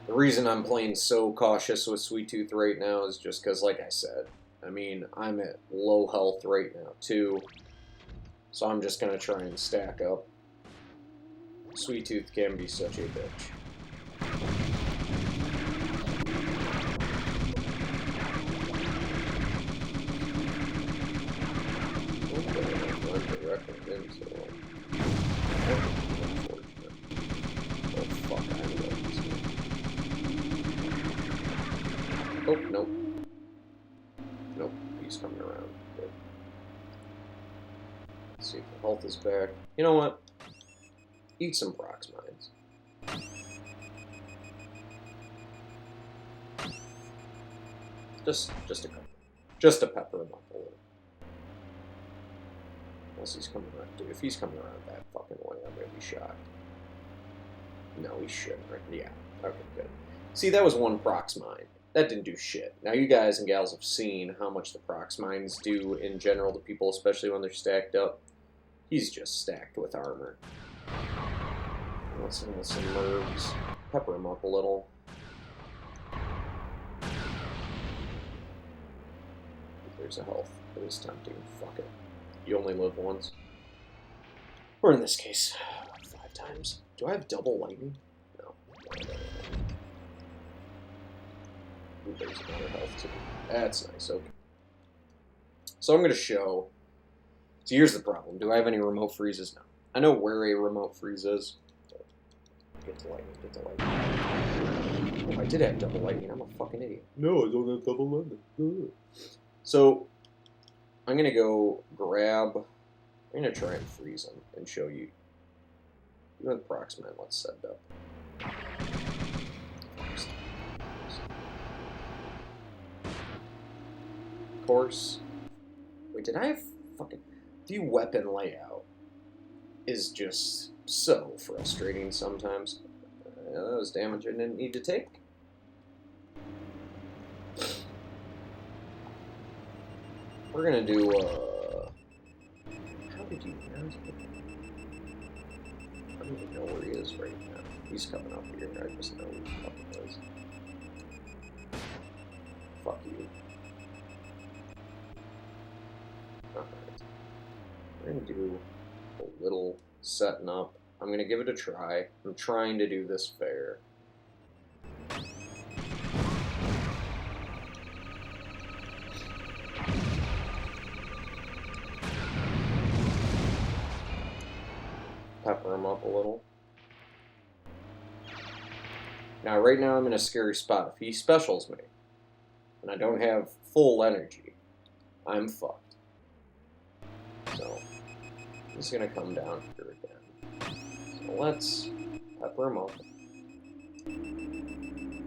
The reason I'm playing so cautious with Sweet Tooth right now is just because, like I said, I mean, I'm at low health right now, too. So I'm just going to try and stack up. Sweet Tooth can be such a bitch. Oh, nope. Nope, he's coming around. Good. Let's see if the health is back. You know what? Eat some Prox Mines. Just a couple. Just to pepper him up a little. Unless he's coming around. Dude, if he's coming around that fucking way, I'm gonna be shocked. No, he shouldn't. Right? Yeah. Okay, good. See, that was one Prox Mine. That didn't do shit. Now, you guys and gals have seen how much the Prox Mines do in general to people, especially when they're stacked up. He's just stacked with armor. Let's hit some nerves. Pepper him up a little. There's a health. It is tempting. Fuck it. You only live once. Or in this case, 5 times. Do I have double lightning? No. Ooh, there's another health too. That's nice, okay. So I'm going to show... So here's the problem. Do I have any remote freezes? No. I know where a remote freeze is. Get the lightning, get the lightning. Oh, I did have double lightning. I'm a fucking idiot. No, I don't have double lightning. So, I'm going to go grab... I'm going to try and freeze him and show you. With Proxman, let's set it up. Of course. Wait, did I have fucking... The weapon layout is just so frustrating sometimes. That was damage I didn't need to take. We're gonna do, how did you... I don't even know where he is right now. He's coming up here. I just know where the fuck is. Fuck you. Alright. We're gonna do a little setting up. I'm gonna give it a try. I'm trying to do this fair. Pepper him up a little. Now, right now I'm in a scary spot. If he specials me, and I don't have full energy, I'm fucked. So, he's gonna come down here again. So let's pepper him up.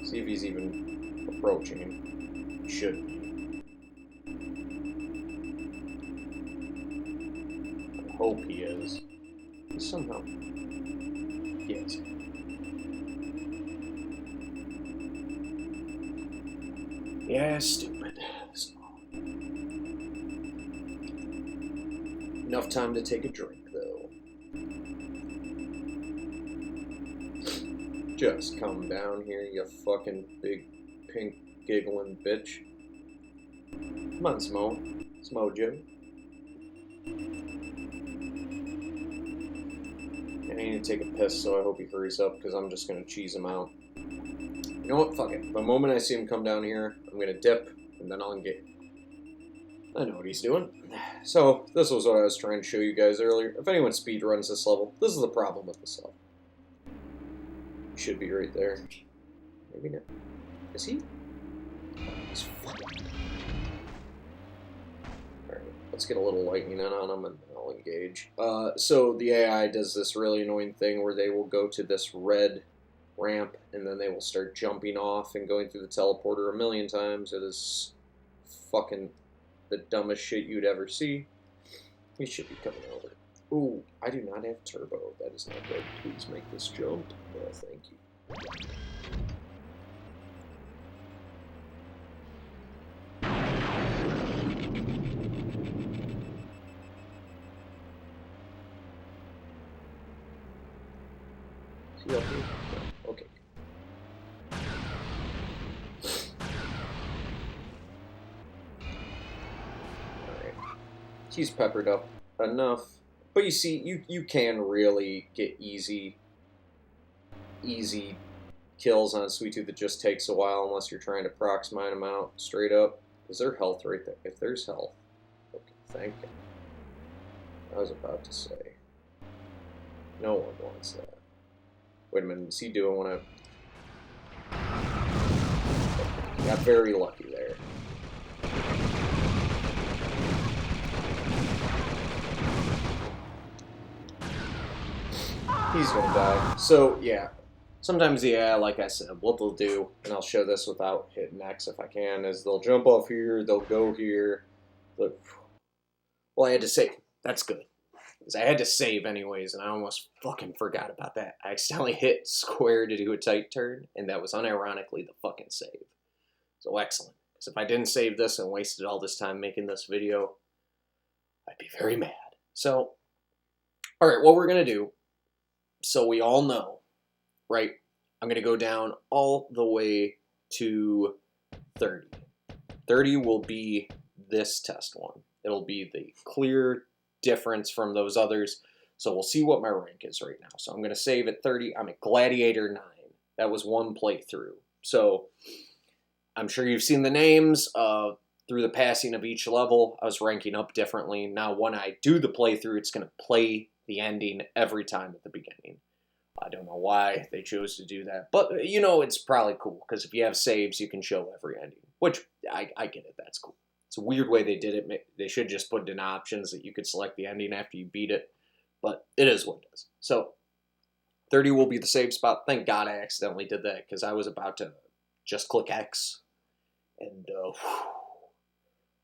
See if he's even approaching. He should be. I hope he is. Somehow. Yes. Yeah, stupid. Enough time to take a drink, though. Just come down here, you fucking big, pink, giggling bitch. Come on, Smo. Smojo. I need to take a piss, so I hope he hurries up, because I'm just going to cheese him out. You know what? Fuck it. The moment I see him come down here, I'm going to dip, and then I'll engage. I know what he's doing. So, this was what I was trying to show you guys earlier. If anyone speedruns this level, this is the problem with this level. He should be right there. Maybe not. Is he? He's fucking... Alright, let's get a little lightning in on him, and I'll engage. So the AI does this really annoying thing where they will go to this red ramp, and then they will start jumping off and going through the teleporter a million times. It is fucking the dumbest shit you'd ever see. He should be coming over. Ooh, I do not have turbo. That is not good. Please make this jump. Oh, thank you. See up here? No. Okay. Alright. He's peppered up enough. But you see, you can really get easy kills on Sweet Tooth. It just takes a while unless you're trying to prox mine them out straight up. Is there health right there? If there's health. Okay, thank you. I was about to say. No one wants that. Wait a minute, is he doing what I... Got very lucky there. He's gonna die. So, yeah. Sometimes, yeah, like I said, what they'll do, and I'll show this without hitting X if I can, is they'll jump off here, they'll go here. Look. Well, I had to save. That's good. Because I had to save anyways, and I almost fucking forgot about that. I accidentally hit square to do a tight turn, and that was unironically the fucking save. So excellent. Because if I didn't save this and wasted all this time making this video, I'd be very mad. So, alright, what we're going to do, so we all know, right, I'm going to go down all the way to 30. 30 will be this test one. It'll be the clear difference from those others. So we'll see what my rank is right now. So I'm going to save at 30. I'm at Gladiator 9. That was one playthrough. So I'm sure you've seen the names through the passing of each level. I was ranking up differently. Now when I do the playthrough, it's going to play the ending every time at the beginning. I don't know why they chose to do that. But, you know, it's probably cool, because if you have saves, you can show every ending. Which, I get it, that's cool. It's a weird way they did it. They should just put in options that you could select the ending after you beat it. But it is what it is. So, 30 will be the save spot. Thank God I accidentally did that, because I was about to just click X. And,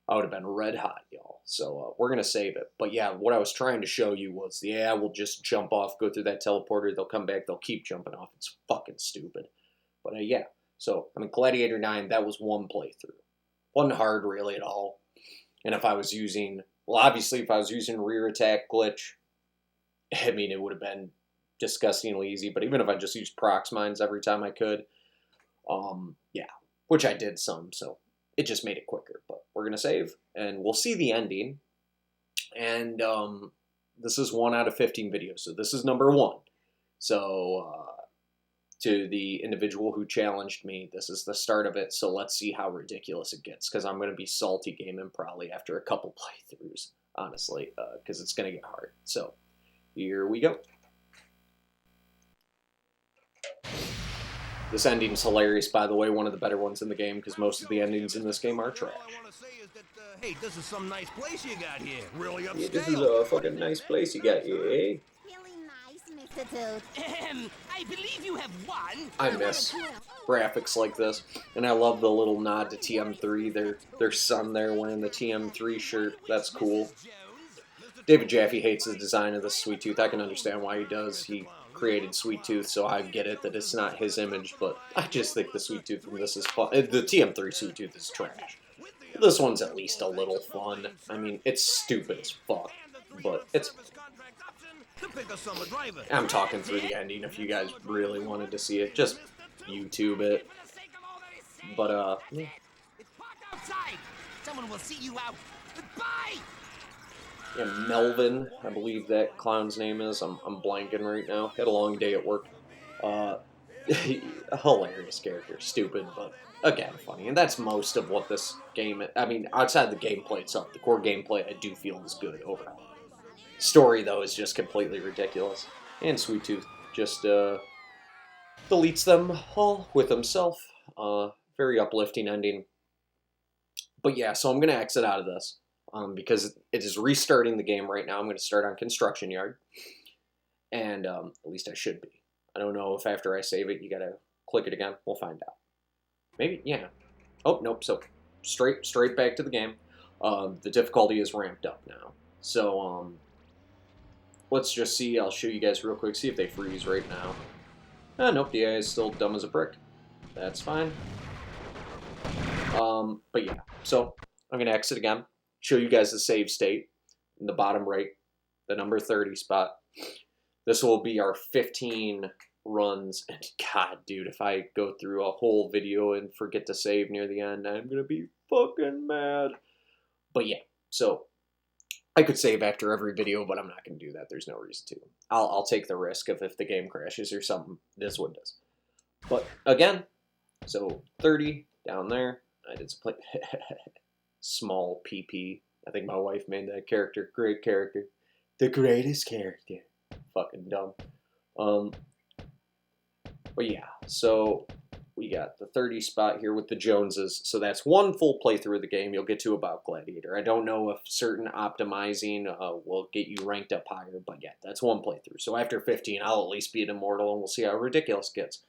I would have been red hot, y'all. So we're going to save it. But yeah, what I was trying to show you was, yeah, we'll just jump off, go through that teleporter, they'll come back, they'll keep jumping off. It's fucking stupid. But yeah, so, I mean, Gladiator 9, that was one playthrough. Wasn't hard really at all. And if I was using, well, obviously, if I was using rear attack glitch, I mean, it would have been disgustingly easy. But even if I just used prox mines every time I could, yeah, which I did some, so it just made it quicker. But we're going to save, and we'll see the ending. And this is 1 out of 15 videos, so this is number 1. So to the individual who challenged me, this is the start of it, so let's see how ridiculous it gets, because I'm going to be salty gaming probably after a couple playthroughs, honestly, because it's going to get hard. So here we go. This ending's hilarious, by the way, one of the better ones in the game, because most of the endings in this game are trash. Hey, this is some nice place you got here. Really upscale. Yeah, this is a fucking nice place you got here, eh? Really nice, Mr. Toad. I believe you have won. I miss graphics like this, and I love the little nod to TM3. Their son there wearing the TM3 shirt. That's cool. David Jaffe hates the design of the Sweet Tooth. I can understand why he does. He created Sweet Tooth, so I get it that it's not his image, but I just think the Sweet Tooth from this is fun. The TM3 Sweet Tooth is trash. This one's at least a little fun. I mean, it's stupid as fuck, but it's... I'm talking through the ending if you guys really wanted to see it. Just YouTube it. But, yeah. Someone will see you out. Goodbye. Yeah, Melvin, I believe that clown's name is. I'm blanking right now. Had a long day at work. A hilarious character. Stupid, but again, funny. And that's most of what this game... I mean, outside the gameplay itself, the core gameplay I do feel is good overall. Story, though, is just completely ridiculous. And Sweet Tooth just deletes them all with himself. Very uplifting ending. But yeah, so I'm going to exit out of this. Because it is restarting the game right now. I'm going to start on Construction Yard. And at least I should be. I don't know if after I save it, you got to click it again. We'll find out. Maybe, yeah. Oh, nope. So straight back to the game. The difficulty is ramped up now. So let's just see. I'll show you guys real quick. See if they freeze right now. Nope, the AI is still dumb as a brick. That's fine. But yeah. So I'm going to exit again. Show you guys the save state in the bottom right, the number 30 spot. This will be our 15 runs. And God, dude, if I go through a whole video and forget to save near the end, I'm going to be fucking mad. But yeah, so I could save after every video, but I'm not going to do that. There's no reason to. I'll take the risk of if the game crashes or something, this one does. But again, so 30 down there. I did play... Small PP. I think my wife made that character. Great character. The greatest character. Fucking dumb. But yeah, so we got the 30 spot here with the Joneses. So that's one full playthrough of the game. You'll get to about Gladiator. I don't know if certain optimizing will get you ranked up higher, but yeah, that's one playthrough. So after 15, I'll at least be an immortal, and we'll see how ridiculous it gets.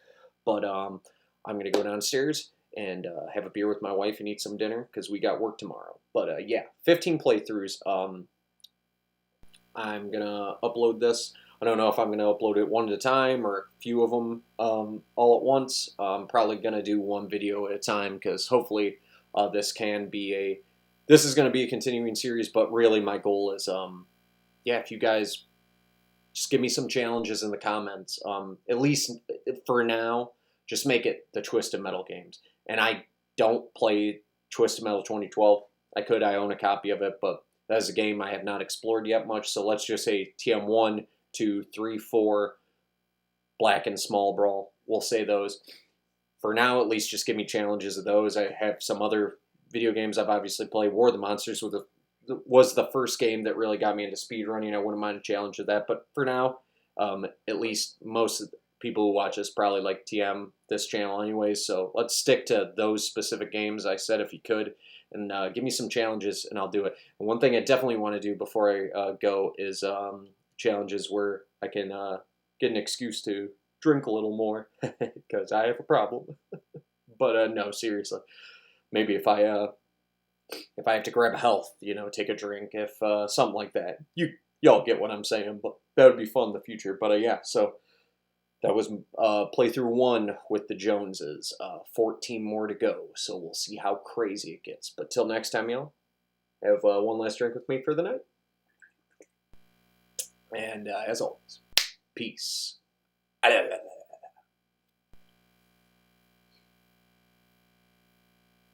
But I'm going to go downstairs and have a beer with my wife and eat some dinner, because we got work tomorrow. But yeah, 15 playthroughs. I'm going to upload this. I don't know if I'm going to upload it one at a time or a few of them all at once. I'm probably going to do one video at a time, because hopefully this is going to be a continuing series. But really my goal is, yeah, if you guys just give me some challenges in the comments, at least for now, just make it the Twisted Metal games. And I don't play Twisted Metal 2012. I own a copy of it, but that is a game I have not explored yet much. So let's just say TM1, 2, 3, 4, Black and Small Brawl. We'll say those. For now, at least, just give me challenges of those. I have some other video games I've obviously played. War of the Monsters was the first game that really got me into speedrunning. I wouldn't mind a challenge of that. But for now, At least most of the people who watch this probably like TM this channel anyways. So let's stick to those specific games. I said if you could, and give me some challenges, and I'll do it. And one thing I definitely want to do before I go is challenges where I can get an excuse to drink a little more because I have a problem. But no, seriously, maybe if I have to grab health, take a drink, if something like that. Y'all get what I'm saying, but that would be fun in the future. But yeah, so that was playthrough 1 with the Joneses. 14 more to go, so we'll see how crazy it gets. But till next time, y'all, have one last drink with me for the night. And as always, peace.